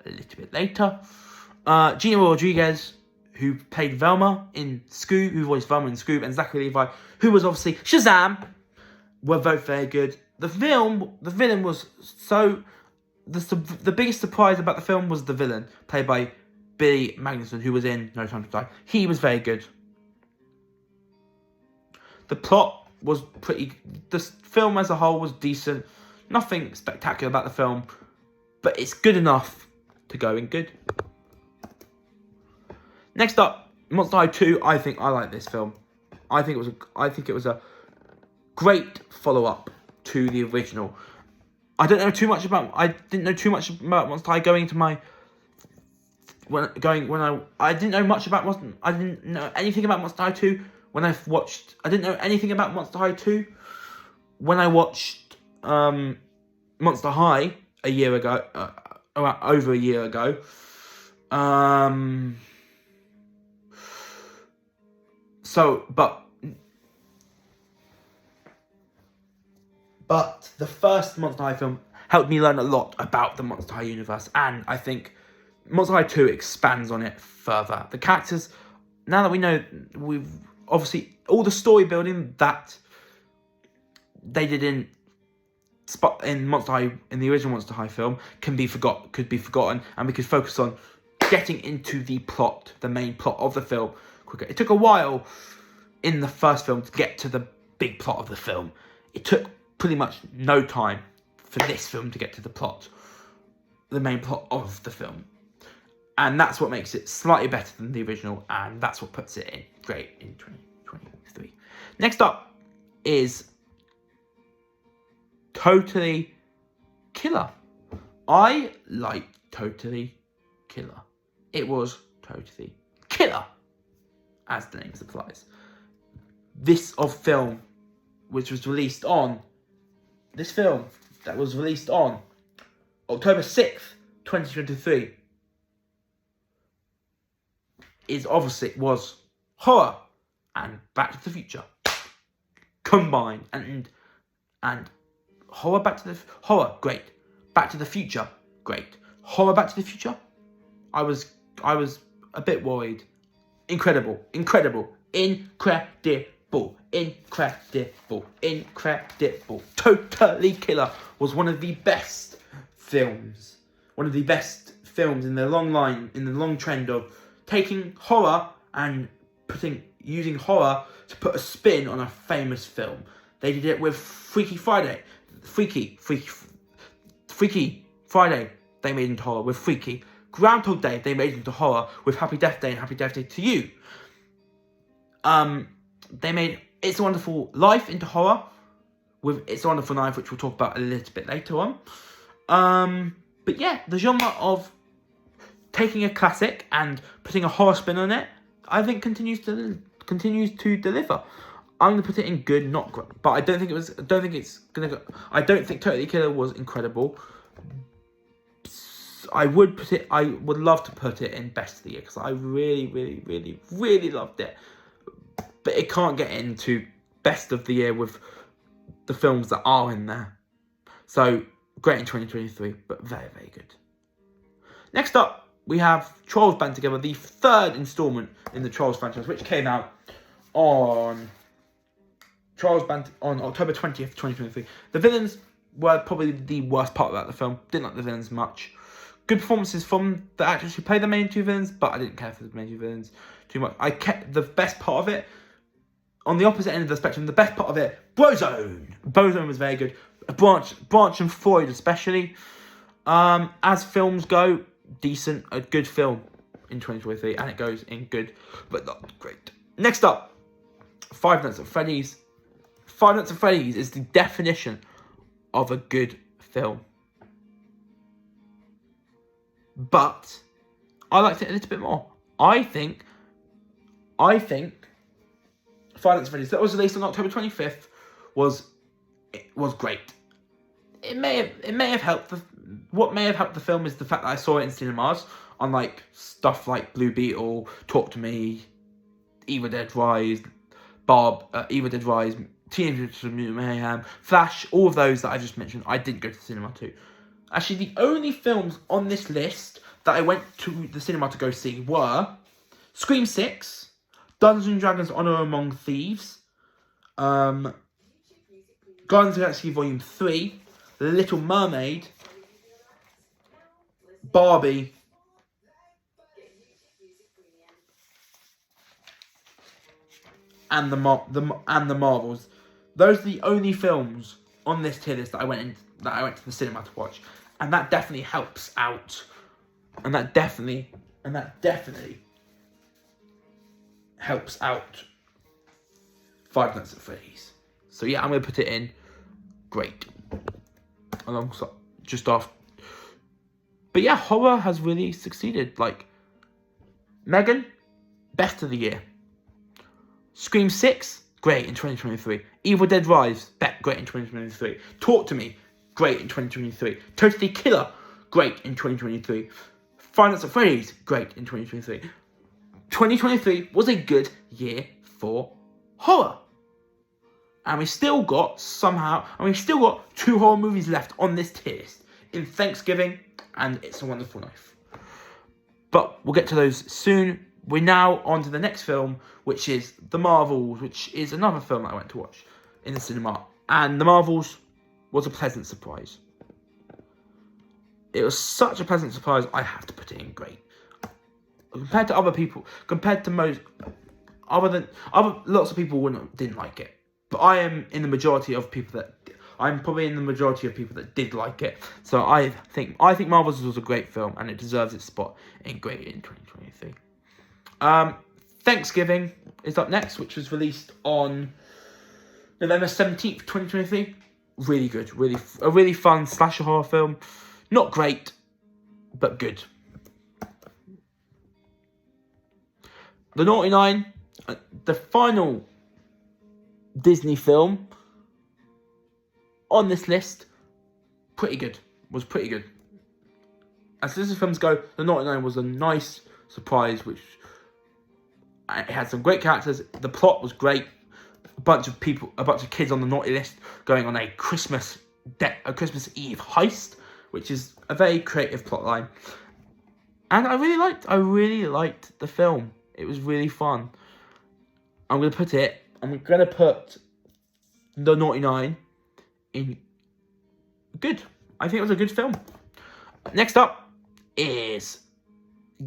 a little bit later. Gina Rodriguez, who played Velma in Scoob, who voiced Velma in Scoob, and Zachary Levi, who was obviously Shazam, were both very good. The villain was so... The biggest surprise about the film was the villain, played by Billy Magnuson, who was in No Time to Die. He was very good. The plot was pretty... The film as a whole was decent. Nothing spectacular about the film, but it's good enough to go in good. Next up, Monster High 2. I like this film. I think it was a great follow-up to the original. I didn't know too much about Monster High going into my I didn't know much about I didn't know anything about Monster High 2 when I didn't know anything about Monster High 2 when I watched Monster High a year ago, over a year ago. But the first Monster High film helped me learn a lot about the Monster High universe, and I think Monster High 2 expands on it further. The characters, now that we know, we've obviously all the story building that they did in Monster High, in the original Monster High film, could be forgotten, and we could focus on getting into the plot, the main plot of the film quicker. It took a while in the first film to get to the big plot of the film. It took pretty much no time for this film to get to the main plot of the film. And that's what makes it slightly better than the original, and that's what puts it in great in 2023. Next up is Totally Killer. I like Totally Killer. It was Totally Killer, as the name implies. This film that was released on October 6th, 2023, was horror and Back to the Future combined, and horror, great. Back to the Future, great. Horror, Back to the Future, I was a bit worried. Incredible. Incredible. Totally Killer was one of the best films. One of the best films in the long trend of taking horror and using horror to put a spin on a famous film. They did it with Freaky Friday. Freaky Friday, they made into horror with Freaky. Groundhog Day, they made into horror with Happy Death Day and Happy Death Day to You. They made It's a Wonderful Life into horror with It's a Wonderful Life, which we'll talk about a little bit later on. But yeah, the genre of taking a classic and putting a horror spin on it, I think continues to deliver. I'm gonna put it in good, not great, but I don't think Totally Killer was incredible. I would love to put it in best of the year because I really, really, really, really loved it. But it can't get into best of the year with the films that are in there. So great in 2023, but very, very good. Next up, we have Trolls Band Together, the third installment in the Trolls franchise, which came out on October 20th, 2023. The villains were probably the worst part about the film. Didn't like the villains much. Good performances from the actors who play the main two villains, but I didn't care for the main two villains too much. I kept the best part of it on the opposite end of the spectrum. The best part of it, Brozone. Brozone was very good. Branch and Freud especially. As films go, decent, a good film in 2023, and it goes in good, but not great. Next up, Five Nights at Freddy's. Five Nights at Freddy's is the definition of a good film. But I liked it a little bit more. I think Five Nights at Freddy's, that was released on October 25th, was great. It may have helped. What may have helped the film is the fact that I saw it in cinemas, unlike stuff like Blue Beetle, Talk to Me, Evil Dead Rise, Teenage Mutant Mayhem, Flash, all of those that I just mentioned, I didn't go to the cinema to. Actually, the only films on this list that I went to the cinema to go see were Scream 6, Dungeons & Dragons Honor Among Thieves, Guardians of the Galaxy Volume 3, The Little Mermaid, Barbie, and the Marvels. Those are the only films on this tier list that I went to the cinema to watch, and that definitely helps out. And that definitely helps out Five Nights at Freddy's. So yeah, I'm gonna put it in great alongside just after. But yeah, horror has really succeeded. Like Megan, best of the year. Scream 6, great in 2023. Evil Dead Rise, great in 2023. Talk to Me, great in 2023. Totally Killer, great in 2023. Five Nights at Freddy's, great in 2023. 2023 was a good year for horror. And we've still got two horror movies left on this tier list in Thanksgiving and It's a Wonderful Life. But we'll get to those soon. We're now on to the next film, which is The Marvels, which is another film that I went to watch in the cinema. And The Marvels was a pleasant surprise. It was such a pleasant surprise, I have to put it in great. Compared to other people, lots of people didn't like it. But I'm probably in the majority of people that did like it. So I think Marvels was a great film, and it deserves its spot in great in 2023. Thanksgiving is up next, which was released on November 17th, 2023. Really good, a really fun slasher horror film. Not great, but good. The Naughty Nine, the final Disney film on this list, was pretty good. As Disney films go, The Naughty Nine was a nice surprise, which it had some great characters. The plot was great. A bunch of kids on the naughty list going on a Christmas Eve heist, which is a very creative plotline. And I really liked the film. It was really fun. I'm going to put it I'm going to put The Naughty Nine in good. I think it was a good film. Next up is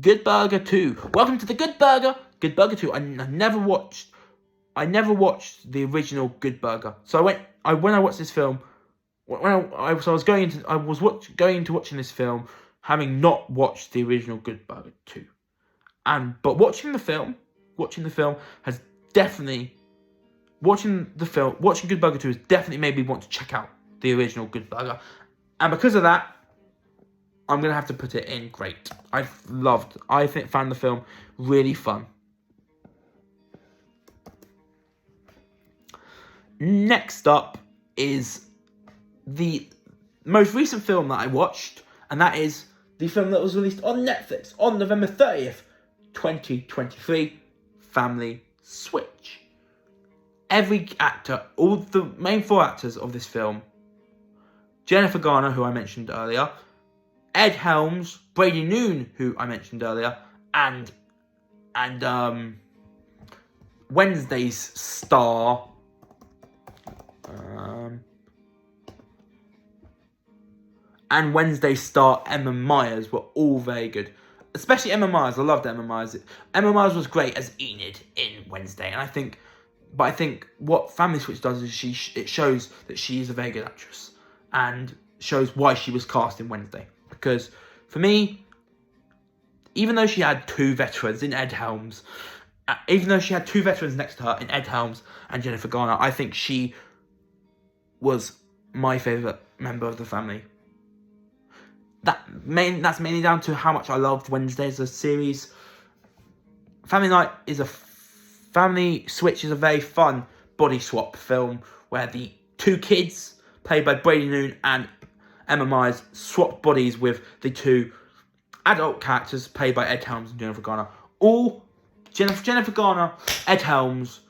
Good Burger 2. Welcome to the Good Burger. Good Burger 2. I never watched the original Good Burger. So when I watched this film, I was going into watching this film having not watched the original Good Burger 2. But watching the film has definitely watching Good Burger 2 has definitely made me want to check out the original Good Burger. And because of that, I'm going to have to put it in great. I found the film really fun. Next up is the most recent film that I watched, and that is the film that was released on Netflix on November 30th, 2023, Family Switch. Every actor, all the main 4 actors of this film, Jennifer Garner, who I mentioned earlier, Ed Helms, Brady Noon, who I mentioned earlier, and Wednesday's star, Emma Myers were all very good. Especially Emma Myers. I loved Emma Myers. Emma Myers was great as Enid in Wednesday, and I think what Family Switch does is it shows that she is a very good actress and shows why she was cast in Wednesday. Because for me, even though she had 2 veterans in Ed Helms, even though she had 2 veterans next to her in Ed Helms and Jennifer Garner, I think she was my favourite member of the family. That's mainly down to how much I loved Wednesday as a series. Family Switch is a very fun body swap film where the 2 kids, played by Brady Noon and Emma Myers, swap bodies with the 2 adult characters, played by Ed Helms and Jennifer Garner. Jennifer Garner, Ed Helms,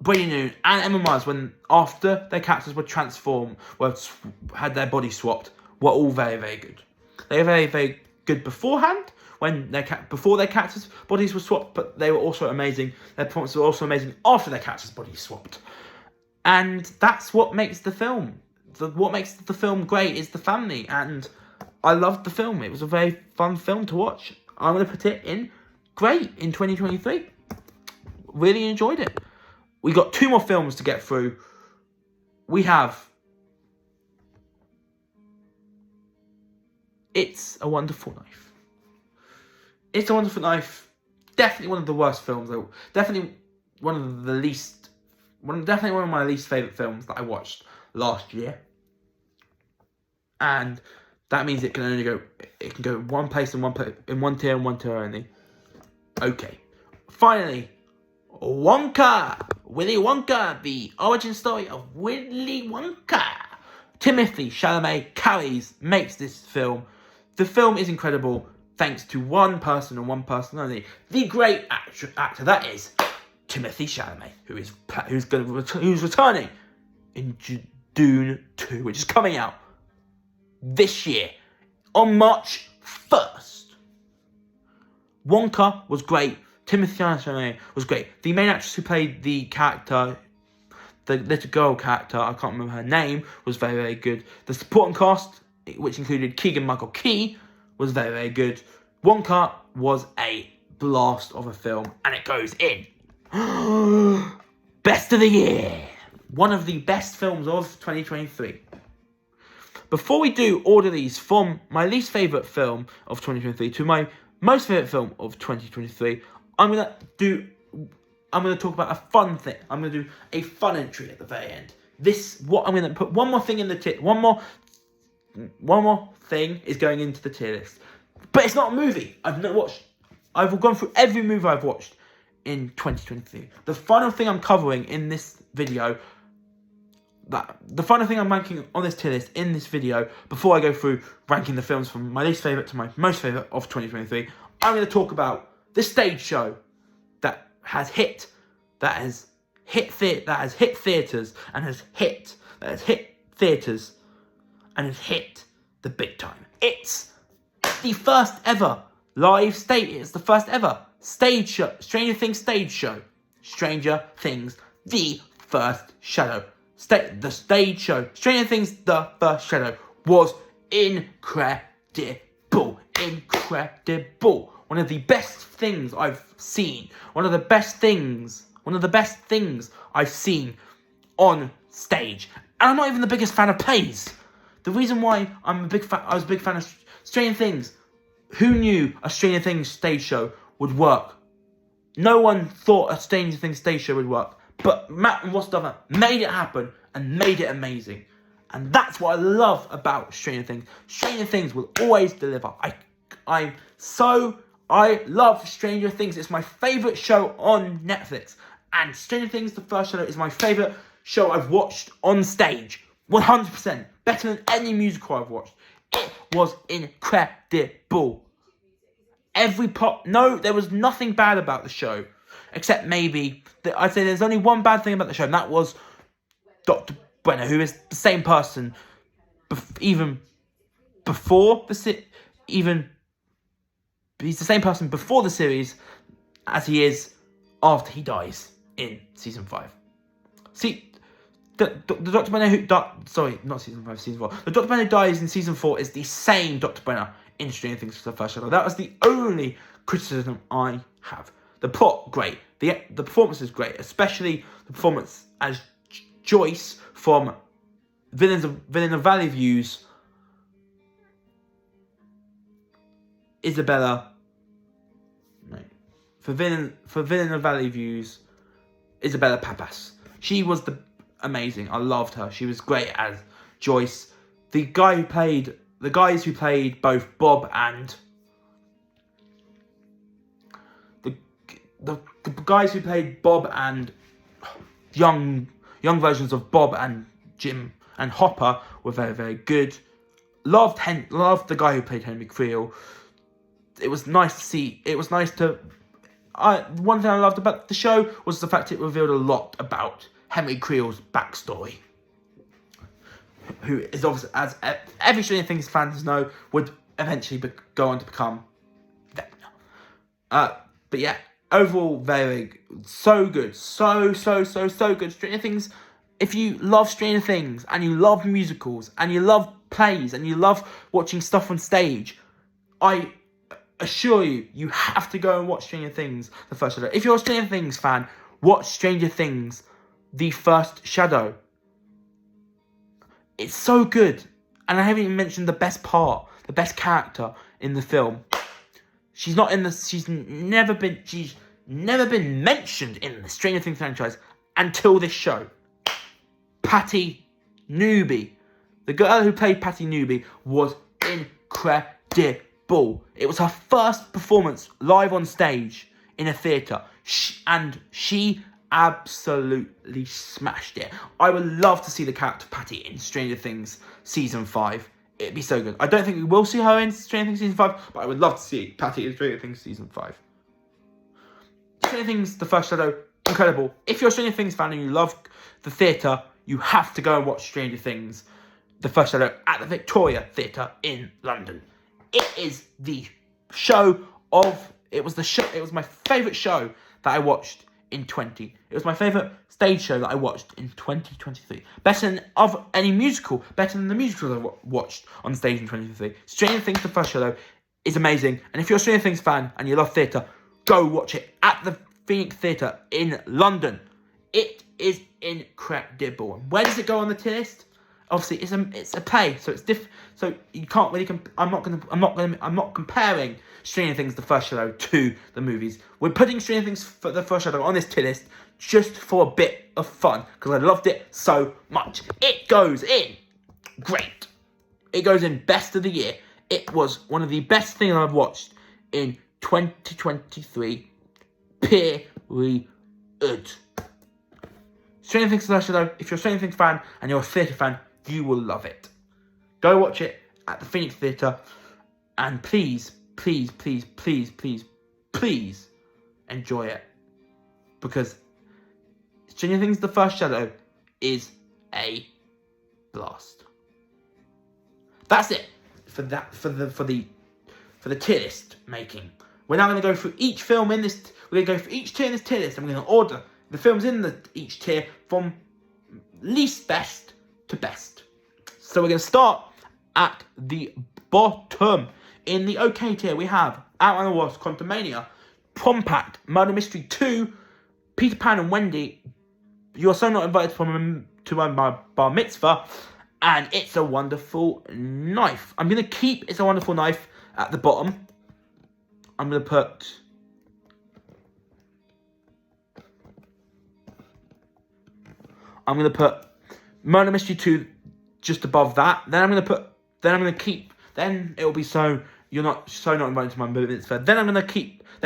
Brady Noon, and Emma Myers, after their characters were transformed, had their bodies swapped, were all very, very good. They were very, very good beforehand, before their characters' bodies were swapped, but they were also amazing. Their performances were also amazing after their characters' bodies swapped. And that's what makes the film. What makes the film great is the family, and I loved the film. It was a very fun film to watch. I'm going to put it in great in 2023. Really enjoyed it. We got 2 more films to get through. We have It's a Wonderful Life. It's a Wonderful Life. Definitely one of the worst films, though. Definitely one of my least favourite films that I watched last year. And that means it can go one place in one tier and one tier only. Okay. Finally, Wonka! Willy Wonka, the origin story of Willy Wonka. Timothée Chalamet makes this film. The film is incredible thanks to one person and one person only. The great actor that is Timothée Chalamet, who's returning in Dune 2, which is coming out this year on March 1st. Wonka was great. Timothée Chalamet was great. The main actress who played the character, the little girl character, I can't remember her name, was very, very good. The supporting cast, which included Keegan-Michael Key, was very, very good. Wonka was a blast of a film, and it goes in best of the year. One of the best films of 2023. Before we do order these from my least favourite film of 2023 to my most favourite film of 2023, I'm gonna talk about a fun thing. I'm gonna do a fun entry at the very end. I'm gonna put one more thing in the tier. One more thing is going into the tier list, but it's not a movie. I've gone through every movie I've watched in 2023. The final thing I'm covering in this video. The final thing I'm ranking on this tier list in this video, before I go through ranking the films from my least favourite to my most favourite of 2023, I'm going to talk about the stage show that has hit theatres and has hit the big time. It's the first ever live stage. It's the first ever stage show, Stranger Things stage show. Stranger Things, the first shadow. The stage show, Stranger Things, the first shadow, was incredible. Incredible. One of the best things I've seen. One of the best things I've seen on stage. And I'm not even the biggest fan of plays. The reason why I was a big fan of Stranger Things. Who knew a Stranger Things stage show would work? No one thought a Stranger Things stage show would work. But Matt and Ross Duffer made it happen and made it amazing. And that's what I love about Stranger Things. Stranger Things will always deliver. I love Stranger Things. It's my favourite show on Netflix. And Stranger Things, the first shadow, is my favourite show I've watched on stage. 100%. Better than any musical I've watched. It was incredible. No, there was nothing bad about the show. Except maybe, I'd say there's only one bad thing about the show. And that was Dr. Brenner, who is the same person even before he's the same person before the series as he is after he dies in season 5. See, the Dr. Brenner who not season 5, season 4. The Dr. Brenner who dies in season 4 is the same Dr. Brenner in Stranger Things for the first shadow. That was the only criticism I have. The plot, great. The performance is great, especially the performance as Joyce from Villain of Valley Views. Isabella. For Villain of Valley Views, Isabella Pappas. She was amazing. I loved her. She was great as Joyce. The guys who played both Bob and the guys who played Bob and young versions of Bob and Jim and Hopper were very, very good. Loved the guy who played Henry Creel. It was nice to see. It was nice to. One thing I loved about the show was the fact it revealed a lot about Henry Creel's backstory, who is obviously, as every Stranger Things fans know, would eventually go on to become Vecna. But yeah, overall, very so good, so good. Stranger Things. If you love Stranger Things and you love musicals and you love plays and you love watching stuff on stage, I assure you, you have to go and watch Stranger Things, the first shadow. If you're a Stranger Things fan, watch Stranger Things, the first shadow. It's so good. And I haven't even mentioned the best part, the best character in the film. She's never been mentioned in the Stranger Things franchise until this show. Patty Newby. The girl who played Patty Newby was incredible. It was her first performance live on stage in a theatre. She absolutely smashed it. I would love to see the character Patty in Stranger Things Season 5. It'd be so good. I don't think we will see her in Stranger Things Season 5, but I would love to see Patty in Stranger Things Season 5. Stranger Things, The First Shadow, incredible. If you're a Stranger Things fan and you love the theatre, you have to go and watch Stranger Things, The First Shadow at the Victoria Theatre in London. It is the show of... It was my favourite show that I watched in It was my favourite stage show that I watched in 2023. Better than any musical. Better than the musicals I watched on stage in 2023. Stranger Things, The First Shadow is amazing. And if you're a Stranger Things fan and you love theatre, go watch it at the Phoenix Theatre in London. It is incredible. And where does it go on the tier list? Obviously, it's a play, so it's different. So you can't really. I'm not comparing Stranger Things: The First Shadow to the movies. We're putting Stranger Things: The First Shadow on this tier list just for a bit of fun because I loved it so much. It goes in great. It goes in best of the year. It was one of the best things I've watched in 2023. Period. Stranger Things: The First Shadow. If you're a Stranger Things fan and you're a theatre fan, you will love it. Go watch it at the Phoenix Theatre. And please enjoy it. Because Stranger Things: The First Shadow is a blast. That's it for the tier list making. We're now going to go through each film in this. We're going to go through each tier in this tier list. And we're going to order the films in each tier from least best to best. So we're going to start at the bottom. In the OK tier, we have Ant-Man and the Wasp: Quantumania, Prom Pact, Murder Mystery 2, Peter Pan and Wendy, You're So Not Invited to My Bar Mitzvah, and It's a Wonderful Knife. I'm going to keep It's a Wonderful Knife at the bottom. I'm going to put... Murder Mystery 2 just above that. Then it will be So Not Invited to My Bar Mitzvah. Then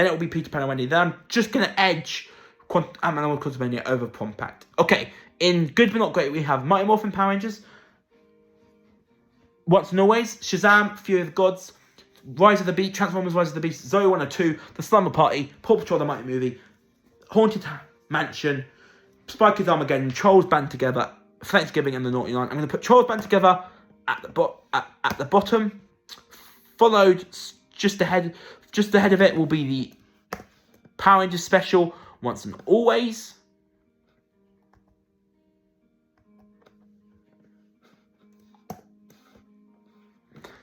it will be Peter Pan and Wendy. Then I'm just going to edge Ant-Man and Quantumania over Prom Pact. Okay, in Good But Not Great, we have Mighty Morphin Power Rangers, Once and Always, Shazam, Fury of the Gods, Rise of the Beast, Transformers Rise of the Beast, Zoe 102, The Slumber Party, Paw Patrol The Mighty Movie, Haunted Mansion, Spy Kids Armageddon, Trolls Band Together, Thanksgiving and The Naughty Nine. I'm going to put Trolls Band Together at the bottom. Followed just ahead of it will be the Power Rangers special, Once and Always.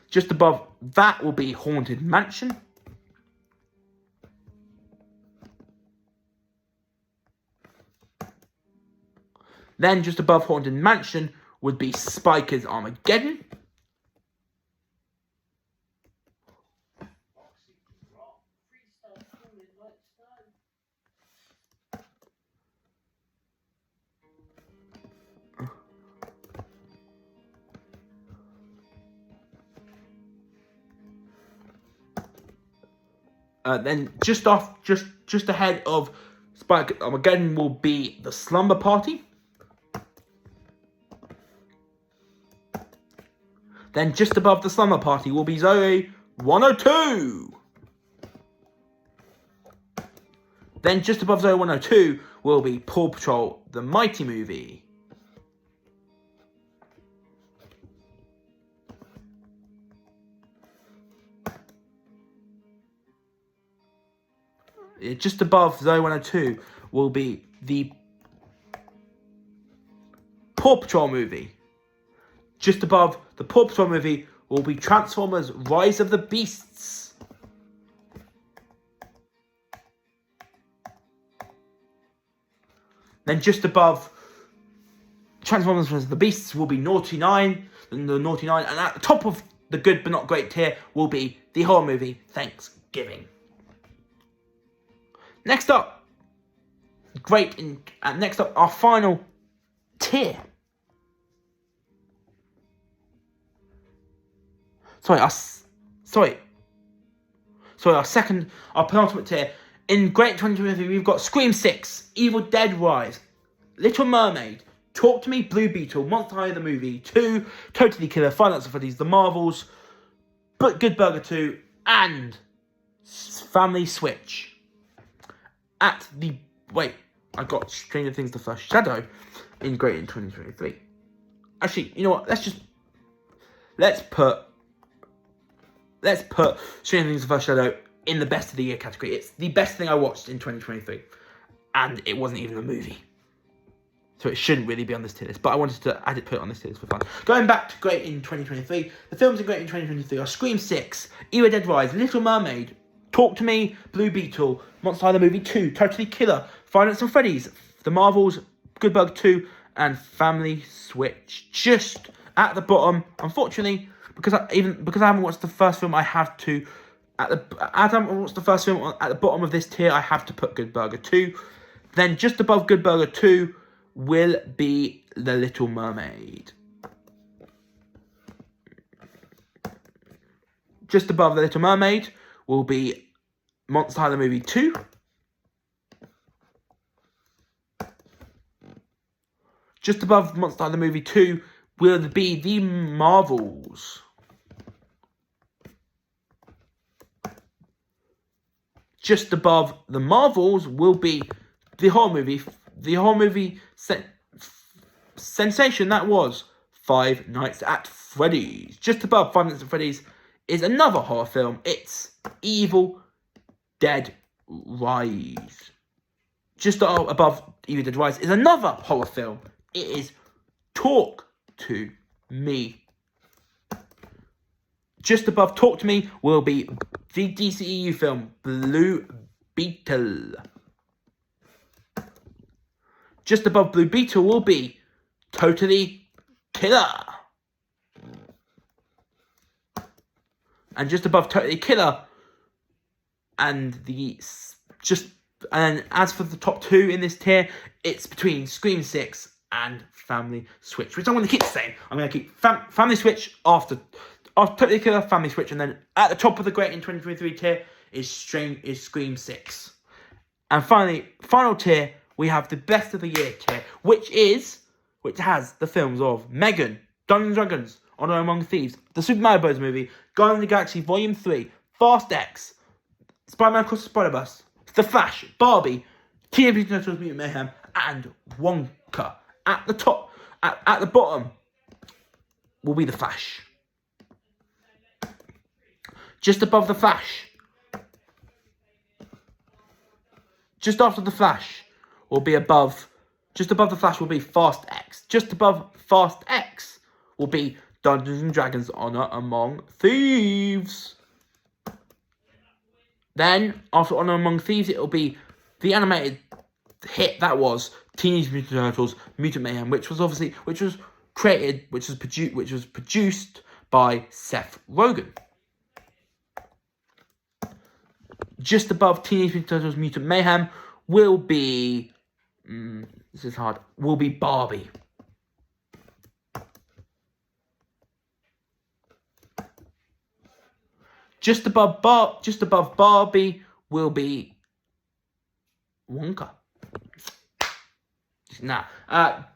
Just above that will be Haunted Mansion. Then just above Haunted Mansion would be Spy Kids Armageddon. Then just ahead of Spy Kids Armageddon will be The Slumber Party. Then just above The Slumber Party will be Zoe 102. Then just above Zoe 102 will be Paw Patrol The Mighty Movie. Just above Zoe 102 will be the Paw Patrol movie. Just above the Paw Patrol movie will be Transformers Rise of the Beasts. Then just above Transformers Rise of the Beasts will be Naughty Nine, and the Naughty Nine, and at the top of the Good But Not Great tier will be the horror movie Thanksgiving. Next up, our final tier. Our penultimate tier. In Great 2023, we've got Scream 6, Evil Dead Rise, Little Mermaid, Talk to Me, Blue Beetle, Monster High the Movie 2, Totally Killer, Five Nights at Freddy's, The Marvels, But Good Burger 2, and Family Switch. I got Stranger Things: The First Shadow in Great in 2023. Actually, you know what? Let's put Stranger Things: The First Shadow in the best of the year category. It's the best thing I watched in 2023, and it wasn't even a movie, so it shouldn't really be on this tier list. But I wanted to put it on this tier list for fun. Going back to Great in 2023, the films in Great in 2023 are Scream 6, Evil Dead Rise, Little Mermaid, Talk to Me, Blue Beetle, Monster High the Movie 2, Totally Killer, Five Nights at Freddy's, The Marvels, Good Burger 2, and Family Switch. Just at the bottom, unfortunately, because I haven't watched the first film, I have to. At the bottom of this tier, I have to put Good Burger 2. Then just above Good Burger 2 will be The Little Mermaid. Just above The Little Mermaid will be Monster High the Movie 2. Just above Monster High the Movie 2 will be The Marvels. Just above The Marvels will be the horror movie sensation that was Five Nights at Freddy's. Just above Five Nights at Freddy's is another horror film. It's Evil Dead Rise. Just above Evil Dead Rise is another horror film. It is Talk to Me. Just above Talk to Me will be the DCEU film Blue Beetle. Just above Blue Beetle will be Totally Killer. And just above Totally Killer, and as for the top two in this tier, it's between Scream 6 and Family Switch, which I'm going to keep saying. I'm going to keep Family Switch after Totally Killer, Family Switch, and then at the top of the Great in 2023 tier is Scream 6. And finally, final tier, we have the Best of the Year tier, which has the films of Megan, Dungeons & Dragons, Honor Among Thieves, the Super Mario Bros. Movie, Guardians of the Galaxy Volume 3, Fast X, Spider-Man Across the Spider-Verse, The Flash, Barbie, Teenage Mutant Ninja Turtles: Mutant Mayhem, and Wonka. At the top, at the bottom, will be The Flash. Just above The Flash, just after The Flash, just above The Flash will be Fast X. Just above Fast X will be Dungeons and Dragons Honor Among Thieves. Then, after Honor Among Thieves, it will be the animated hit that was Teenage Mutant Ninja Turtles: Mutant Mayhem, which was produced by Seth Rogen. Just above Teenage Mutant Ninja Turtles: Mutant Mayhem will be will be Barbie. Just above Barbie will be Wonka.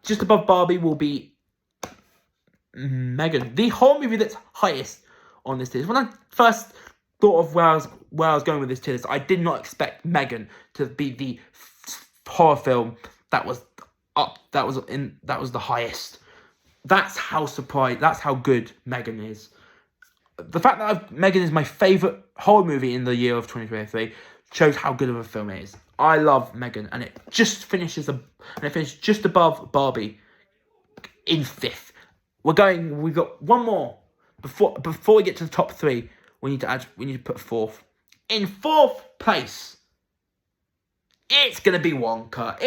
Just above Barbie will be Megan. The whole movie that's highest on this list. When I first thought of where I was going with this tier list, I did not expect Megan to be the horror film that was the highest. That's how surprised. That's how good Megan is. The fact that Megan is my favourite horror movie in the year of 2023 shows how good of a film it is. I love Megan, and it finished just above Barbie in 5th. We've got one more before we get to the top 3. We need to put 4th. In 4th place, it's gonna be Wonka.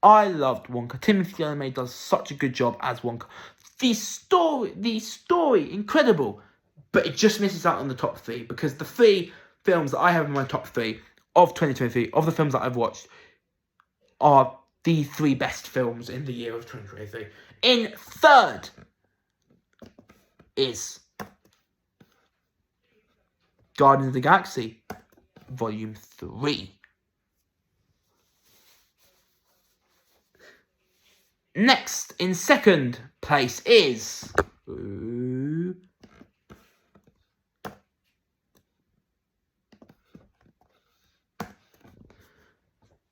I loved Wonka. Timothy Chalamet does such a good job as Wonka. The story, incredible, but it just misses out on the top 3 because the 3 films that I have in my top 3 of 2023, of the films that I've watched, are the 3 best films in the year of 2023. In 3rd is Guardians of the Galaxy Volume 3. Next, in 2nd place is...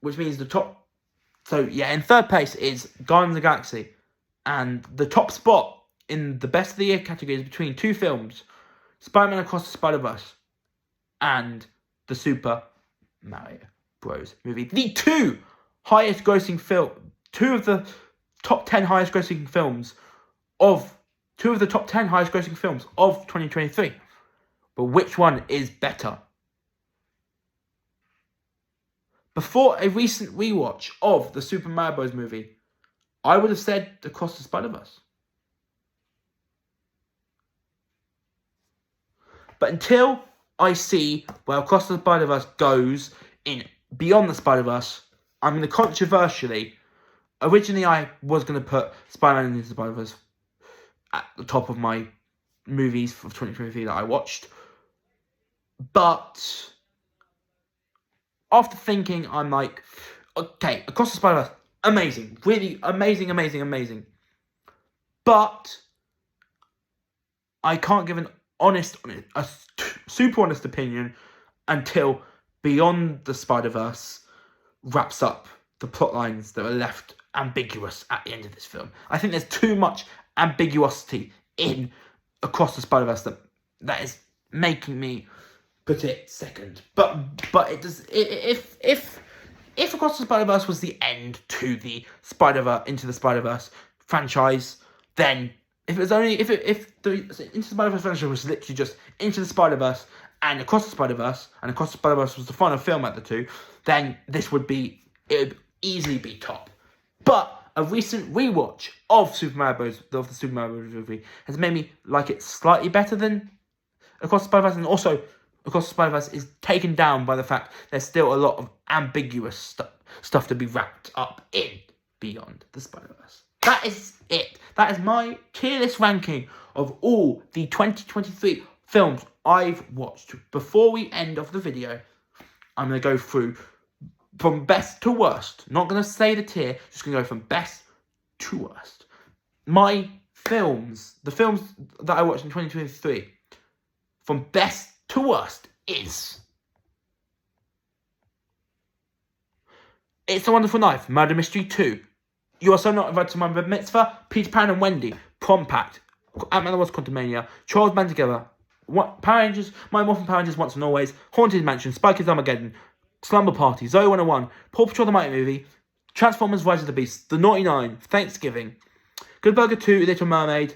which means the top... So, yeah, in 3rd place is Guardians of the Galaxy. And the top spot in the Best of the Year category is between 2 films. Spider-Man Across the Spider-Verse and the Super Mario Bros. Movie. The 2 of the top 10 highest grossing films of 2023. But which one is better? Before a recent rewatch of the Super Mario Bros. Movie, I would have said Across the Spider-Verse. But until I see where Across the Spider-Verse goes in Beyond the Spider-Verse, I'm going to controversially... Originally, I was going to put Spider-Man Into the Spider-Verse at the top of my movies of 2023 that I watched. But after thinking, I'm like, okay, Across the Spider-Verse, amazing. Really amazing. But I can't give a super honest opinion until Beyond the Spider-Verse wraps up the plot lines that are left ambiguous at the end of this film. I think there's too much ambiguity in Across the Spider-Verse that is making me put it 2nd. But it does. If Across Across the Spider-Verse was the end to the Into the Spider-Verse franchise, then if the Into the Spider-Verse franchise was literally just Into the Spider-Verse and Across the Spider-Verse, and Across the Spider-Verse was the final film at the two, then it would easily be top. But a recent rewatch of the Super Mario Bros. Movie has made me like it slightly better than Across the Spider-Verse, and also Across the Spider-Verse is taken down by the fact there's still a lot of ambiguous stuff to be wrapped up in Beyond the Spider-Verse. That is it. That is my tier list ranking of all the 2023 films I've watched. Before we end off the video, I'm going to go through from best to worst. Not going to say the tier, just going to go from best to worst. My films, the films that I watched in 2023, from best to worst is It's a Wonderful Life, Murder Mystery 2, You Are So Not Invited to My Red Mitzvah, Peter Pan and Wendy, Prom Pact, Ant-Man and the Wasp: Quantumania, Charles Band Together, Power Rangers, Mighty Morphin Power Rangers Once and Always, Haunted Mansion, Spy Kids Armageddon, Slumber Party, Zoe 101, Paw Patrol the Mighty Movie, Transformers Rise of the Beast, The Naughty Nine, Thanksgiving, Good Burger 2, Little Mermaid,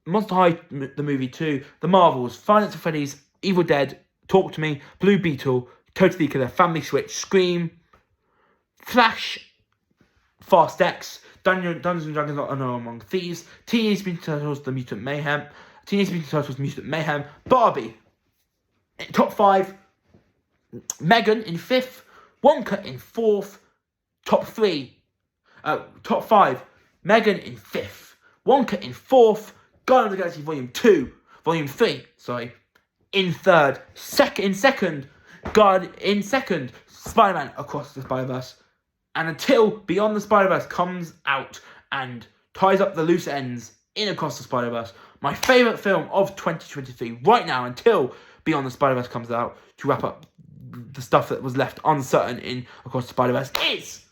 Monster High the Movie 2, The Marvels, Five Nights at Freddy's, Evil Dead, Talk to Me, Blue Beetle, Totally Killer, Family Switch, Scream, Flash, Fast X, Dungeons and Dragons Honor Among Thieves, Teenage Mutant Turtles Mutant Mayhem, Barbie. Top 5, Megan in 5th, Wonka in 4th, top 5, Megan in 5th, Wonka in 4th, Guardians of the Galaxy Volume 3, in 3rd, in second, Spider-Man Across the Spider-Verse, and until Beyond the Spider-Verse comes out and ties up the loose ends in Across the Spider-Verse, my favourite film of 2023 right now, until Beyond the Spider-Verse comes out, to wrap up the stuff that was left uncertain in Across the Spider-Verse, is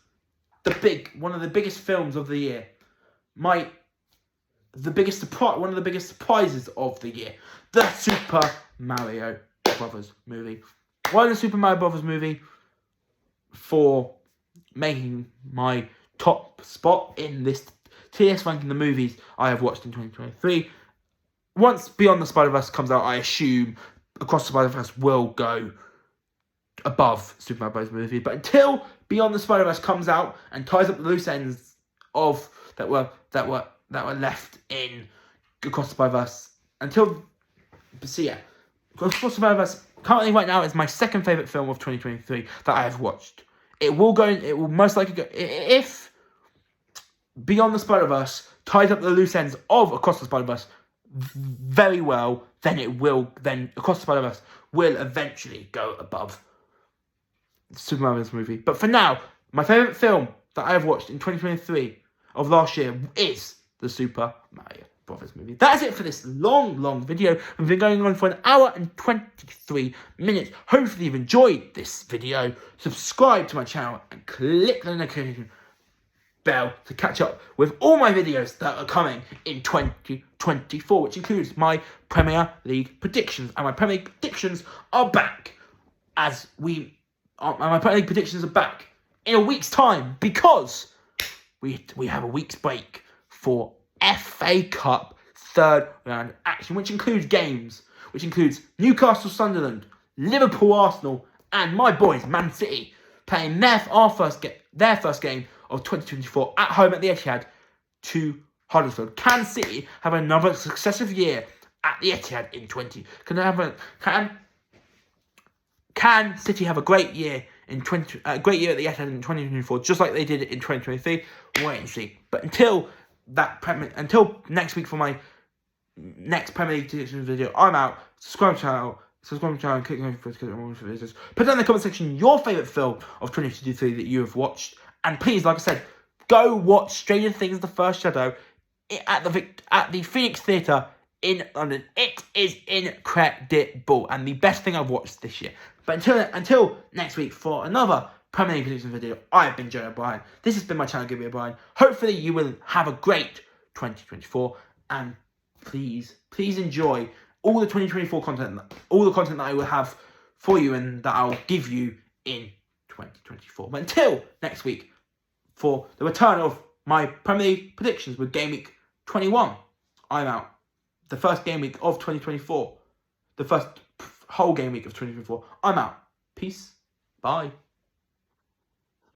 one of the biggest films of the year. One of the biggest surprises of the year. The Super Mario Brothers movie. Why the Super Mario Brothers movie? For making my top spot in this TS ranking the movies I have watched in 2023. Once Beyond the Spider-Verse comes out, I assume Across the Spider-Verse will go above Super Mario Bros. Movie. But until Beyond the Spider-Verse comes out and ties up the loose ends of that were left in Across the Spider-Verse, Across the Spider-Verse currently right now is my second favourite film of 2023 that I have watched. It will most likely go, if Beyond the Spider-Verse ties up the loose ends of Across the Spider-Verse very well, then Across the Spider-Verse will eventually go above Super Mario Bros. Movie. But for now, my favourite film that I have watched in 2023 of last year is the Super Mario Brothers movie. That's it for this long video. We've been going on for an hour and 23 minutes. Hopefully you've enjoyed this video. Subscribe to my channel and click the notification bell to catch up with all my videos that are coming in 2024, which includes my Premier League predictions. And my Premier League predictions are back my Premier League predictions are back in a week's time, because we have a week's break for FA Cup third round action, which includes Newcastle Sunderland, Liverpool Arsenal, and my boys Man City playing their first game of 2024 at home at the Etihad to Huddersfield. Can City have another successive year at the Etihad in 20? Can City have a great year at the Etihad in 2024, just like they did it in 2023? Wait and see. But until next week for my next Premier League predictions video, I'm out. Subscribe to the channel, and click on the videos. Put down in the comment section your favourite film of 2023 that you have watched. And please, like I said, go watch Stranger Things: The First Shadow at the Phoenix Theatre in London. It is incredible and the best thing I've watched this year. But until next week for another Premier League predictions video, I have been Joe O'Brien. This has been my channel, Give Me O'Brien. Hopefully you will have a great 2024, and please enjoy all the 2024 content, all the content that I will have for you and that I'll give you in 2024. But until next week, for the return of my Premier League predictions with Game Week 21, I'm out. The first game week of 2024. The first whole game week of 2024. I'm out. Peace. Bye.